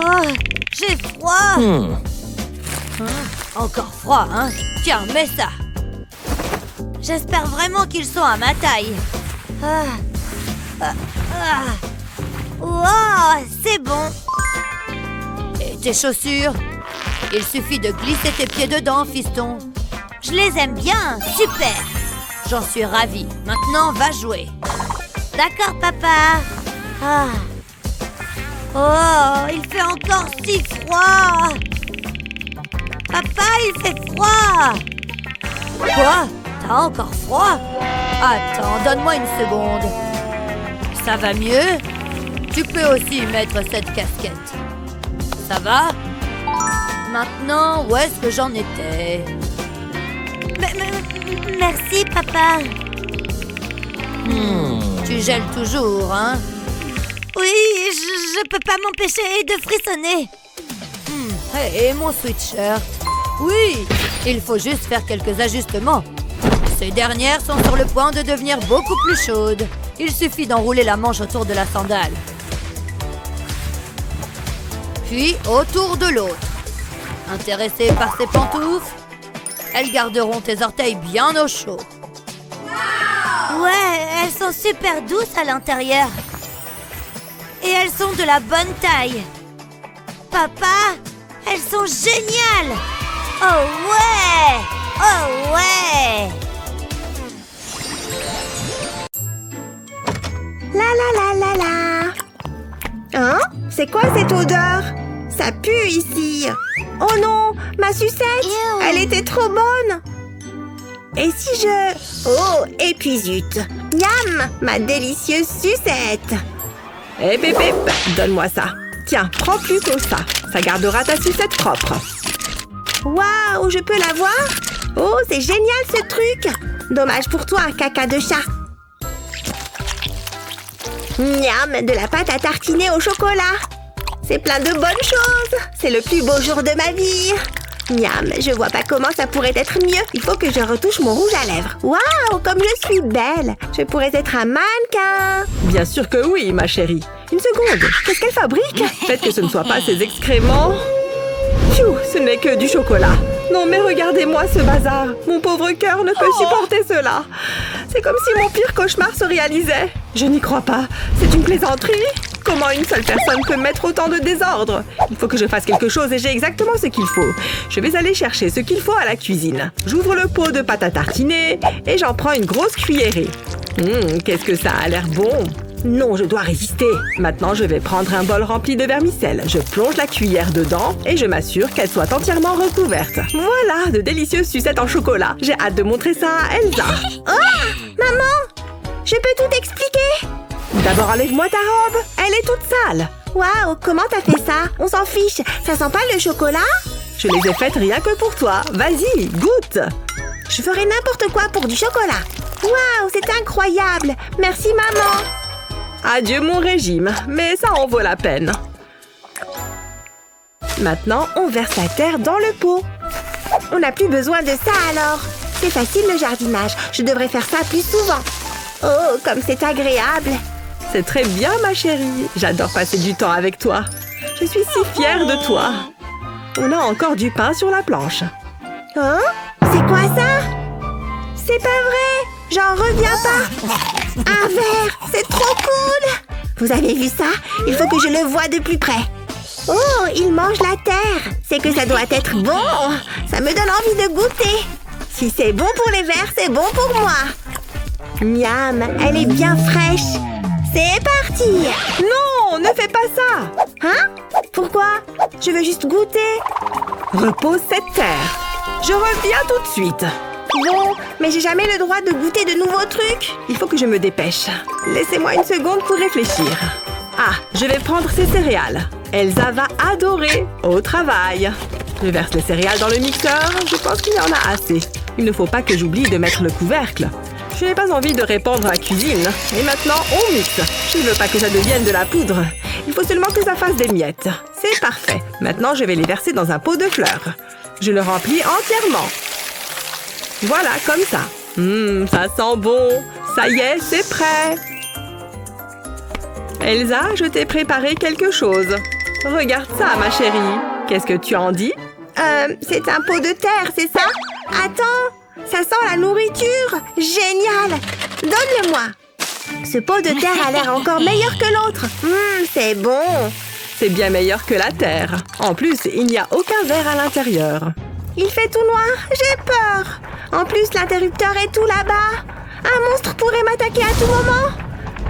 Oh, j'ai froid! Encore froid, hein? Tiens, mets ça! J'espère vraiment qu'ils sont à ma taille. Wow, c'est bon! Et tes chaussures? Il suffit de glisser tes pieds dedans, fiston. Je les aime bien, super! J'en suis ravie. Maintenant, va jouer. D'accord, papa. Oh, il fait encore si froid. Papa, il fait froid. Quoi? T'as encore froid? Attends, donne-moi une seconde. Ça va mieux? Tu peux aussi mettre cette casquette. Ça va? Maintenant, où est-ce que j'en étais? Merci, papa. Tu gèles toujours, hein? Oui, je peux pas m'empêcher de frissonner. Et mon sweatshirt? Oui, il faut juste faire quelques ajustements. Ces dernières sont sur le point de devenir beaucoup plus chaudes. Il suffit d'enrouler la manche autour de la sandale. Puis autour de l'autre. Intéressé par ces pantoufles? Elles garderont tes orteils bien au chaud. Ouais, elles sont super douces à l'intérieur. Et elles sont de la bonne taille. Papa, elles sont géniales! Oh ouais! Oh ouais! La la la la la. Hein? C'est quoi cette odeur? Ça pue ici. Oh non, ma sucette! Ew. Elle était trop bonne. Et si je... Oh, et puis zut. Miam, ma délicieuse sucette. Eh bébé, donne-moi ça. Tiens, prends plutôt ça. Ça gardera ta sucette propre. Waouh, je peux la voir? Oh, c'est génial ce truc. Dommage pour toi, caca de chat. Miam, de la pâte à tartiner au chocolat. C'est plein de bonnes choses. C'est le plus beau jour de ma vie. Miam, je vois pas comment ça pourrait être mieux. Il faut que je retouche mon rouge à lèvres. Waouh, comme je suis belle. Je pourrais être un mannequin. Bien sûr que oui, ma chérie. Une seconde, qu'est-ce qu'elle fabrique? Faites que ce ne soit pas ces excréments. Pfiou, ce n'est que du chocolat. Non mais regardez-moi ce bazar. Mon pauvre cœur ne peut supporter cela. C'est comme si mon pire cauchemar se réalisait. Je n'y crois pas. C'est une plaisanterie? Comment une seule personne peut mettre autant de désordre? Il faut que je fasse quelque chose et j'ai exactement ce qu'il faut. Je vais aller chercher ce qu'il faut à la cuisine. J'ouvre le pot de pâte à tartiner et j'en prends une grosse cuillerée. Qu'est-ce que ça a l'air bon! Non, je dois résister. Maintenant, je vais prendre un bol rempli de vermicelle. Je plonge la cuillère dedans et je m'assure qu'elle soit entièrement recouverte. Voilà, de délicieuses sucettes en chocolat. J'ai hâte de montrer ça à Elsa. Oh, maman, je peux tout expliquer. D'abord, enlève-moi ta robe. Elle est toute sale. Waouh, comment t'as fait ça? On s'en fiche. Ça sent pas le chocolat? Je les ai faites rien que pour toi. Vas-y, goûte. Je ferai n'importe quoi pour du chocolat. Waouh, c'est incroyable. Merci, maman. Adieu mon régime, mais ça en vaut la peine. Maintenant, on verse la terre dans le pot. On n'a plus besoin de ça alors. C'est facile le jardinage. Je devrais faire ça plus souvent. Oh, comme c'est agréable. C'est très bien, ma chérie. J'adore passer du temps avec toi. Je suis si fière de toi. On a encore du pain sur la planche. Hein? C'est quoi ça? C'est pas vrai! J'en reviens pas! Un verre! C'est trop cool! Vous avez vu ça? Il faut que je le voie de plus près. Oh, il mange la terre! C'est que ça doit être bon! Ça me donne envie de goûter! Si c'est bon pour les vers, c'est bon pour moi! Miam! Elle est bien fraîche! C'est parti! Non, ne fais pas ça! Hein? Pourquoi? Je veux juste goûter! Repose cette terre. Je reviens tout de suite. Bon, mais j'ai jamais le droit de goûter de nouveaux trucs. Il faut que je me dépêche. Laissez-moi une seconde pour réfléchir. Ah, je vais prendre ces céréales. Elsa va adorer. Au travail. Je verse les céréales dans le mixeur. Je pense qu'il y en a assez. Il ne faut pas que j'oublie de mettre le couvercle. Je n'ai pas envie de répandre la cuisine. Et maintenant, on mixe. Je ne veux pas que ça devienne de la poudre. Il faut seulement que ça fasse des miettes. C'est parfait. Maintenant, je vais les verser dans un pot de fleurs. Je le remplis entièrement. Voilà, comme ça. Ça sent bon. Ça y est, c'est prêt. Elsa, je t'ai préparé quelque chose. Regarde ça, ma chérie. Qu'est-ce que tu en dis? C'est un pot de terre, c'est ça? Attends, ça sent la nourriture. Génial! Donne-le-moi. Ce pot de terre a l'air encore meilleur que l'autre. C'est bon. C'est bien meilleur que la terre. En plus, il n'y a aucun verre à l'intérieur. Il fait tout noir, j'ai peur. En plus, l'interrupteur est tout là-bas. Un monstre pourrait m'attaquer à tout moment.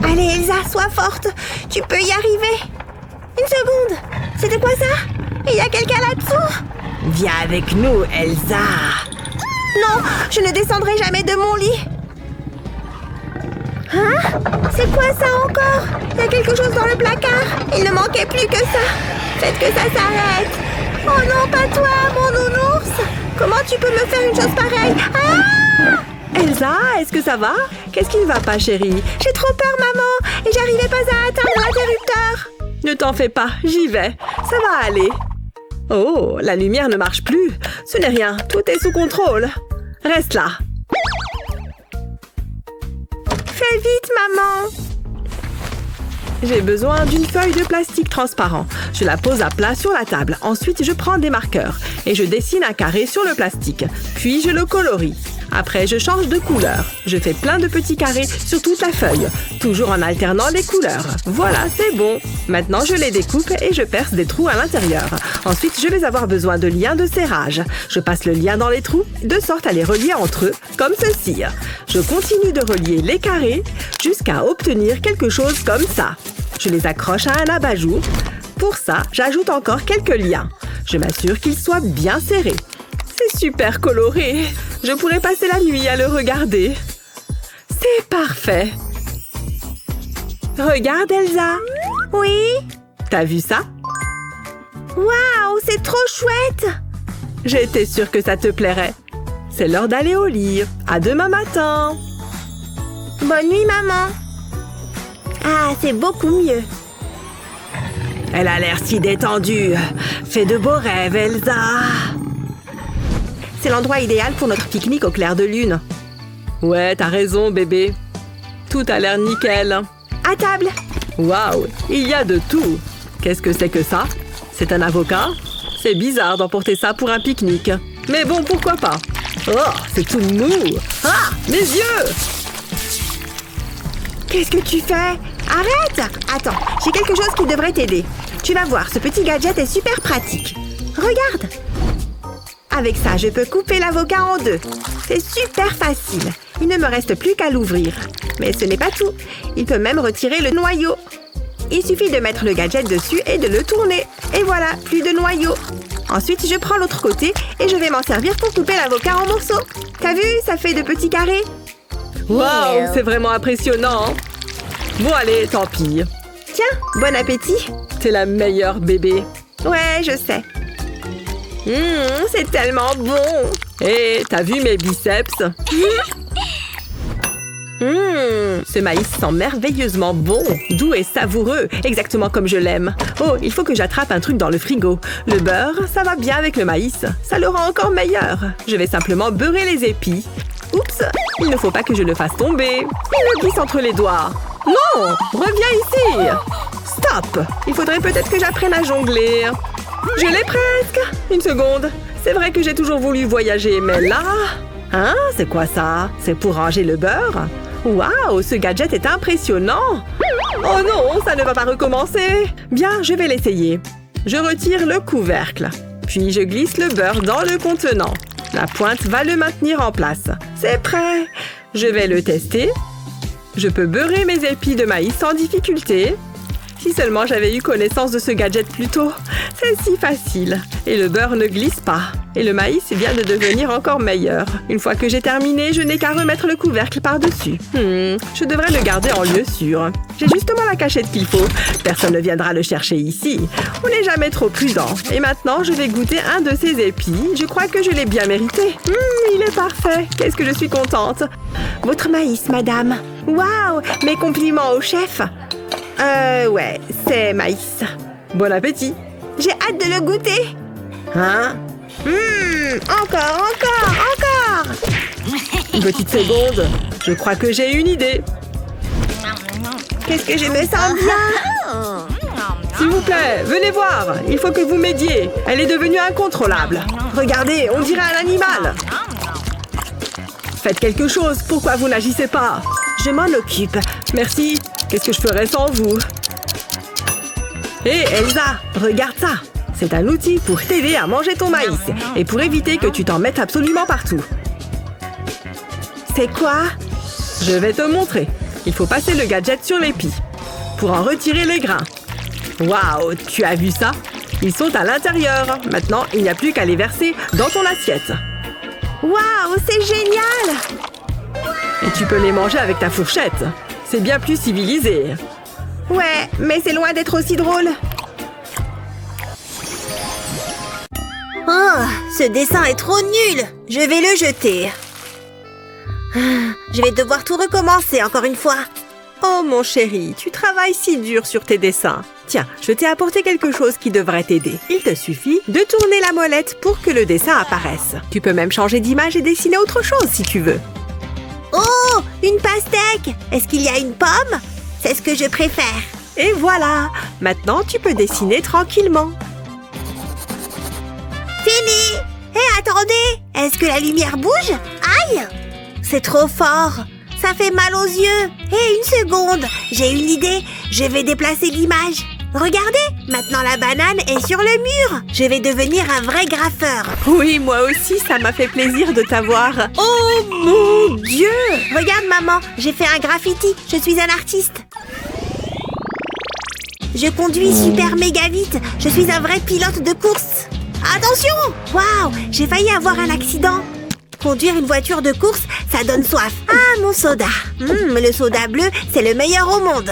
Allez, Elsa, sois forte. Tu peux y arriver. Une seconde. C'était quoi ça? Il y a quelqu'un là-dessous? Viens avec nous, Elsa. Non, je ne descendrai jamais de mon lit. Hein? C'est quoi ça encore? Il y a quelque chose dans le placard. Il ne manquait plus que ça. Faites que ça s'arrête. Oh non, pas toi, mon nounours. Comment tu peux me faire une chose pareille? Ah! Elsa, est-ce que ça va? Qu'est-ce qui ne va pas, chérie? J'ai trop peur, maman. Et j'arrivais pas à atteindre l'interrupteur. Ne t'en fais pas, j'y vais. Ça va aller. Oh, la lumière ne marche plus. Ce n'est rien, tout est sous contrôle. Reste là. Fais vite, maman. J'ai besoin d'une feuille de plastique transparent. Je la pose à plat sur la table. Ensuite, je prends des marqueurs et je dessine un carré sur le plastique. Puis, je le colorie. Après, je change de couleur. Je fais plein de petits carrés sur toute la feuille, toujours en alternant les couleurs. Voilà, c'est bon. Maintenant, je les découpe et je perce des trous à l'intérieur. Ensuite, je vais avoir besoin de liens de serrage. Je passe le lien dans les trous, de sorte à les relier entre eux, comme ceci. Je continue de relier les carrés jusqu'à obtenir quelque chose comme ça. Je les accroche à un abat-jour. Pour ça, j'ajoute encore quelques liens. Je m'assure qu'ils soient bien serrés. C'est super coloré. Je pourrais passer la nuit à le regarder. C'est parfait. Regarde, Elsa. Oui? T'as vu ça? Waouh, c'est trop chouette! J'étais sûre que ça te plairait. C'est l'heure d'aller au lit. À demain matin. Bonne nuit, maman. Ah, c'est beaucoup mieux. Elle a l'air si détendue. Fais de beaux rêves, Elsa. C'est l'endroit idéal pour notre pique-nique au clair de lune. Ouais, t'as raison, bébé. Tout a l'air nickel. À table. Waouh, il y a de tout. Qu'est-ce que c'est que ça? C'est un avocat? C'est bizarre d'emporter ça pour un pique-nique. Mais bon, pourquoi pas? Oh, c'est tout mou. Ah, mes yeux! Qu'est-ce que tu fais? Arrête! Attends, j'ai quelque chose qui devrait t'aider. Tu vas voir, ce petit gadget est super pratique. Regarde! Avec ça, je peux couper l'avocat en deux. C'est super facile. Il ne me reste plus qu'à l'ouvrir. Mais ce n'est pas tout. Il peut même retirer le noyau. Il suffit de mettre le gadget dessus et de le tourner. Et voilà, plus de noyau. Ensuite, je prends l'autre côté et je vais m'en servir pour couper l'avocat en morceaux. T'as vu, ça fait de petits carrés. Waouh, c'est vraiment impressionnant. Bon, allez, tant pis. Tiens, bon appétit. T'es la meilleure, bébé. Ouais, je sais. C'est tellement bon. Hé, t'as vu mes biceps? Ce maïs sent merveilleusement bon, doux et savoureux, exactement comme je l'aime. Oh, il faut que j'attrape un truc dans le frigo. Le beurre, ça va bien avec le maïs. Ça le rend encore meilleur. Je vais simplement beurrer les épis. Oups, il ne faut pas que je le fasse tomber. Il me glisse entre les doigts. Non, reviens ici. Stop. Il faudrait peut-être que j'apprenne à jongler. Je l'ai presque. Une seconde. C'est vrai que j'ai toujours voulu voyager, mais là... Hein? C'est quoi ça? C'est pour ranger le beurre? Waouh, ce gadget est impressionnant! Oh non, ça ne va pas recommencer! Bien, je vais l'essayer. Je retire le couvercle. Puis je glisse le beurre dans le contenant. La pointe va le maintenir en place. C'est prêt! Je vais le tester. Je peux beurrer mes épis de maïs sans difficulté. Si seulement j'avais eu connaissance de ce gadget plus tôt. C'est si facile. Et le beurre ne glisse pas. Et le maïs vient de devenir encore meilleur. Une fois que j'ai terminé, je n'ai qu'à remettre le couvercle par-dessus. Je devrais le garder en lieu sûr. J'ai justement la cachette qu'il faut. Personne ne viendra le chercher ici. On n'est jamais trop prudent. Et maintenant, je vais goûter un de ces épis. Je crois que je l'ai bien mérité. Il est parfait. Qu'est-ce que je suis contente. Votre maïs, madame. Waouh, mes compliments au chef. Ouais, c'est maïs. Bon appétit. J'ai hâte de le goûter. Hein? Encore. Une petite seconde. Je crois que j'ai une idée. Qu'est-ce que je me sens bien? S'il vous plaît, venez voir. Il faut que vous m'aidiez. Elle est devenue incontrôlable. Regardez, on dirait un animal. Faites quelque chose. Pourquoi vous n'agissez pas? Je m'en occupe. Merci. Qu'est-ce que je ferais sans vous? Hé, Elsa, regarde ça. C'est un outil pour t'aider à manger ton maïs et pour éviter que tu t'en mettes absolument partout. C'est quoi? Je vais te montrer. Il faut passer le gadget sur l'épi pour en retirer les grains. Waouh, tu as vu ça? Ils sont à l'intérieur. Maintenant, il n'y a plus qu'à les verser dans ton assiette. Waouh, c'est génial! Et tu peux les manger avec ta fourchette. C'est bien plus civilisé. Ouais, mais c'est loin d'être aussi drôle. Oh, ce dessin est trop nul. Je vais le jeter. Je vais devoir tout recommencer encore une fois. Oh mon chéri, tu travailles si dur sur tes dessins. Tiens, je t'ai apporté quelque chose qui devrait t'aider. Il te suffit de tourner la molette pour que le dessin apparaisse. Tu peux même changer d'image et dessiner autre chose si tu veux. Oh, une pastèque. Est-ce qu'il y a une pomme? C'est ce que je préfère. Et voilà. Maintenant, tu peux dessiner tranquillement. Fini. Hé, attendez. Est-ce que la lumière bouge? Aïe! C'est trop fort. Ça fait mal aux yeux. Hé, une seconde. J'ai une idée. Je vais déplacer l'image. Regardez, maintenant la banane est sur le mur. Je vais devenir un vrai graffeur. Oui, moi aussi, ça m'a fait plaisir de t'avoir. Oh mon Dieu! Regarde, maman, j'ai fait un graffiti. Je suis un artiste. Je conduis super méga vite. Je suis un vrai pilote de course. Attention! Waouh, j'ai failli avoir un accident. Conduire une voiture de course, ça donne soif. Ah, mon soda. Le soda bleu, c'est le meilleur au monde.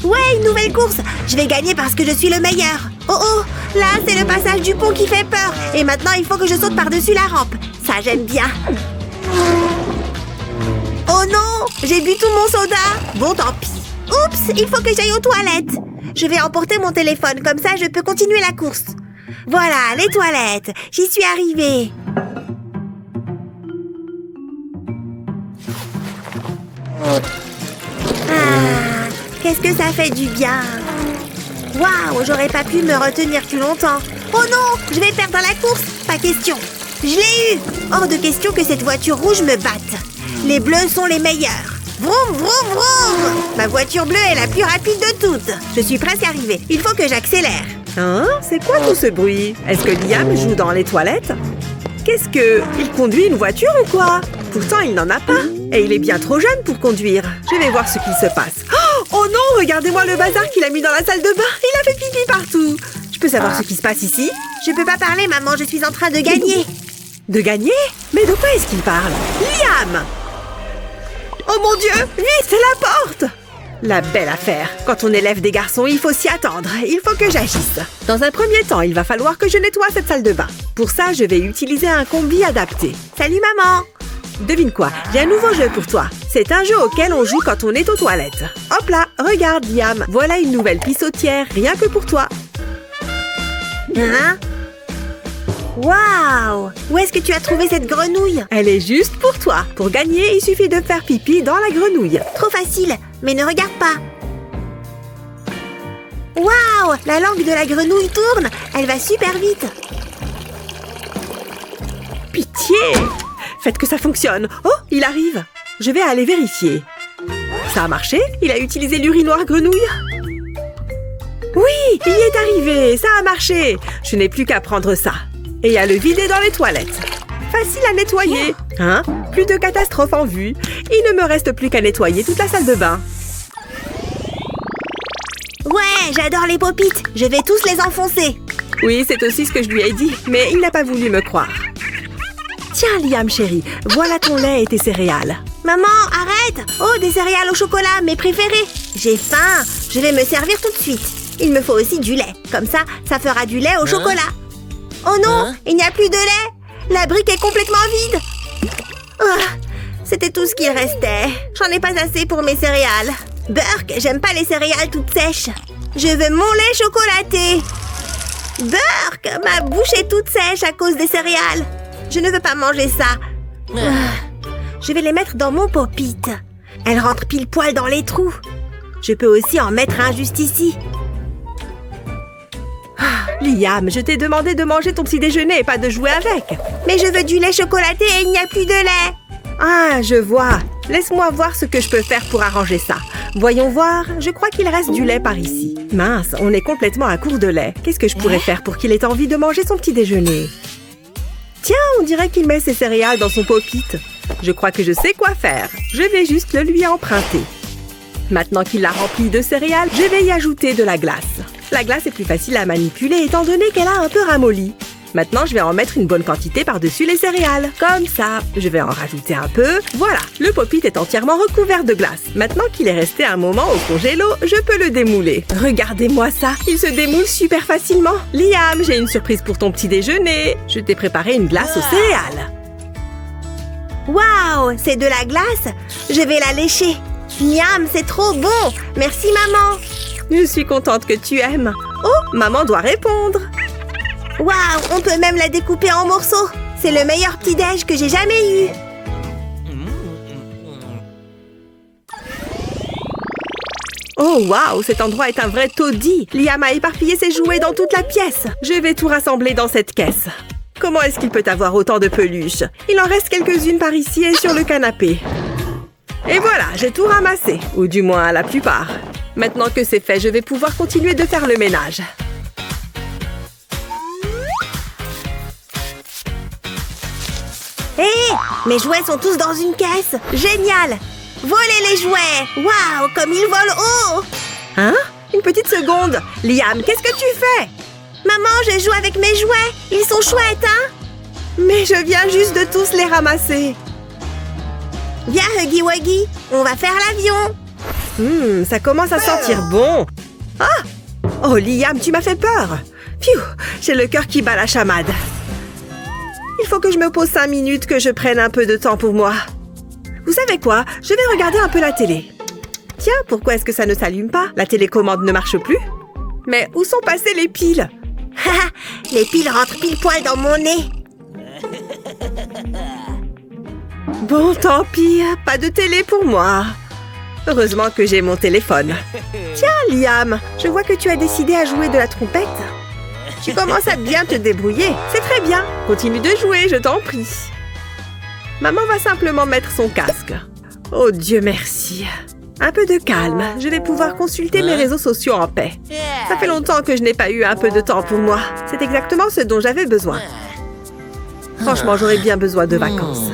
Ouais, une nouvelle course. Je vais gagner parce que je suis le meilleur. Oh, là, c'est le passage du pont qui fait peur. Et maintenant, il faut que je saute par-dessus la rampe. Ça, j'aime bien. Oh non, j'ai bu tout mon soda. Bon, tant pis. Oups, il faut que j'aille aux toilettes. Je vais emporter mon téléphone, comme ça, je peux continuer la course. Voilà, les toilettes. J'y suis arrivée. Qu'est-ce que ça fait du bien. Waouh, j'aurais pas pu me retenir plus longtemps. Oh non, je vais perdre la course. Pas question. Je l'ai eu. Hors de question que cette voiture rouge me batte. Les bleus sont les meilleurs. Vroom, vroom, vroom. Ma voiture bleue est la plus rapide de toutes. Je suis presque arrivée. Il faut que j'accélère. Hein? C'est quoi tout ce bruit? Est-ce que Liam joue dans les toilettes? Qu'est-ce que... Il conduit une voiture ou quoi? Pourtant, il n'en a pas. Et il est bien trop jeune pour conduire. Je vais voir ce qu'il se passe. Oh non, regardez-moi le bazar qu'il a mis dans la salle de bain. Il a fait pipi partout. Je peux savoir ce qui se passe ici? Je peux pas parler, maman. Je suis en train de gagner. De gagner? Mais de quoi est-ce qu'il parle? Liam! Oh mon Dieu! Vite, la porte! La belle affaire. Quand on élève des garçons, il faut s'y attendre. Il faut que j'agisse. Dans un premier temps, il va falloir que je nettoie cette salle de bain. Pour ça, je vais utiliser un combi adapté. Salut, maman! Devine quoi? J'ai un nouveau jeu pour toi. C'est un jeu auquel on joue quand on est aux toilettes. Hop là, regarde, Liam. Voilà une nouvelle pissotière, rien que pour toi. Hein? Waouh! Où est-ce que tu as trouvé cette grenouille? Elle est juste pour toi. Pour gagner, il suffit de faire pipi dans la grenouille. Trop facile, mais ne regarde pas. Waouh! La langue de la grenouille tourne. Elle va super vite. Pitié! Faites que ça fonctionne. Oh, il arrive. Je vais aller vérifier. Ça a marché? Il a utilisé l'urinoir grenouille? Oui, il y est arrivé. Ça a marché. Je n'ai plus qu'à prendre ça. Et à le vider dans les toilettes. Facile à nettoyer. Hein? Plus de catastrophe en vue. Il ne me reste plus qu'à nettoyer toute la salle de bain. Ouais, j'adore les pop-it. Je vais tous les enfoncer. Oui, c'est aussi ce que je lui ai dit, mais il n'a pas voulu me croire. Tiens, Liam, chéri, voilà ton lait et tes céréales. Maman, arrête! Oh, des céréales au chocolat, mes préférés. J'ai faim. Je vais me servir tout de suite. Il me faut aussi du lait. Comme ça, ça fera du lait au chocolat. Oh non, il n'y a plus de lait. La brique est complètement vide. Oh, c'était tout ce qu'il restait. J'en ai pas assez pour mes céréales. Burk, j'aime pas les céréales toutes sèches. Je veux mon lait chocolaté. Burk, ma bouche est toute sèche à cause des céréales. Je ne veux pas manger ça. Je vais les mettre dans mon pop-it. Elles rentrent pile poil dans les trous. Je peux aussi en mettre un juste ici. Liam, je t'ai demandé de manger ton petit déjeuner et pas de jouer avec. Mais je veux du lait chocolaté et il n'y a plus de lait. Ah, je vois. Laisse-moi voir ce que je peux faire pour arranger ça. Voyons voir, je crois qu'il reste du lait par ici. Mince, on est complètement à court de lait. Qu'est-ce que je pourrais faire pour qu'il ait envie de manger son petit déjeuner? Tiens, on dirait qu'il met ses céréales dans son pop-it. Je crois que je sais quoi faire. Je vais juste le lui emprunter. Maintenant qu'il l'a rempli de céréales, je vais y ajouter de la glace. La glace est plus facile à manipuler étant donné qu'elle a un peu ramolli. Maintenant, je vais en mettre une bonne quantité par-dessus les céréales. Comme ça, je vais en rajouter un peu. Voilà, le pop-it est entièrement recouvert de glace. Maintenant qu'il est resté un moment au congélo, je peux le démouler. Regardez-moi ça, il se démoule super facilement. Liam, j'ai une surprise pour ton petit déjeuner. Je t'ai préparé une glace aux céréales. Waouh, c'est de la glace. Je vais la lécher. Miam, c'est trop bon. Merci, maman. Je suis contente que tu aimes. Oh, maman doit répondre. Waouh, on peut même la découper en morceaux. C'est le meilleur petit-déj que j'ai jamais eu. Oh waouh, cet endroit est un vrai taudis. Liam a éparpillé ses jouets dans toute la pièce. Je vais tout rassembler dans cette caisse. Comment est-ce qu'il peut avoir autant de peluches? Il en reste quelques-unes par ici et sur le canapé. Et voilà, j'ai tout ramassé. Ou du moins la plupart. Maintenant que c'est fait, je vais pouvoir continuer de faire le ménage. Hé, mes jouets sont tous dans une caisse. Génial. Volez les jouets. Waouh, comme ils volent haut. Hein? Une petite seconde. Liam, qu'est-ce que tu fais? Maman, je joue avec mes jouets. Ils sont chouettes, hein? Mais je viens juste de tous les ramasser. Viens, Huggy Wuggy. On va faire l'avion. Ça commence à sentir bon. Ah! Oh, Liam, tu m'as fait peur. Pfiou, j'ai le cœur qui bat la chamade. Il faut que je me pose 5 minutes, que je prenne un peu de temps pour moi. Vous savez quoi? Je vais regarder un peu la télé. Tiens, pourquoi est-ce que ça ne s'allume pas? La télécommande ne marche plus? Mais où sont passées les piles? Les piles rentrent pile poil dans mon nez. Bon, tant pis, pas de télé pour moi. Heureusement que j'ai mon téléphone. Tiens, Liam, je vois que tu as décidé à jouer de la trompette. Tu commences à bien te débrouiller. C'est très bien. Continue de jouer, je t'en prie. Maman va simplement mettre son casque. Oh Dieu merci. Un peu de calme. Je vais pouvoir consulter mes réseaux sociaux en paix. Ça fait longtemps que je n'ai pas eu un peu de temps pour moi. C'est exactement ce dont j'avais besoin. Franchement, j'aurais bien besoin de vacances.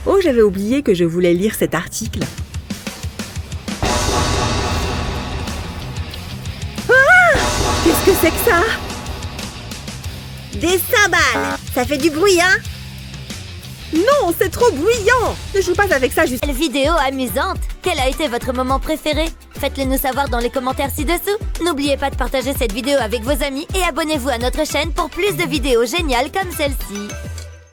Oh, j'avais oublié que je voulais lire cet article. Ah! Qu'est-ce que c'est que ça? Des cymbales. Ça fait du bruit, hein? Non, c'est trop bruyant. Ne joue pas avec ça juste... Quelle vidéo amusante! Quel a été votre moment préféré? Faites-le nous savoir dans les commentaires ci-dessous. N'oubliez pas de partager cette vidéo avec vos amis et abonnez-vous à notre chaîne pour plus de vidéos géniales comme celle-ci.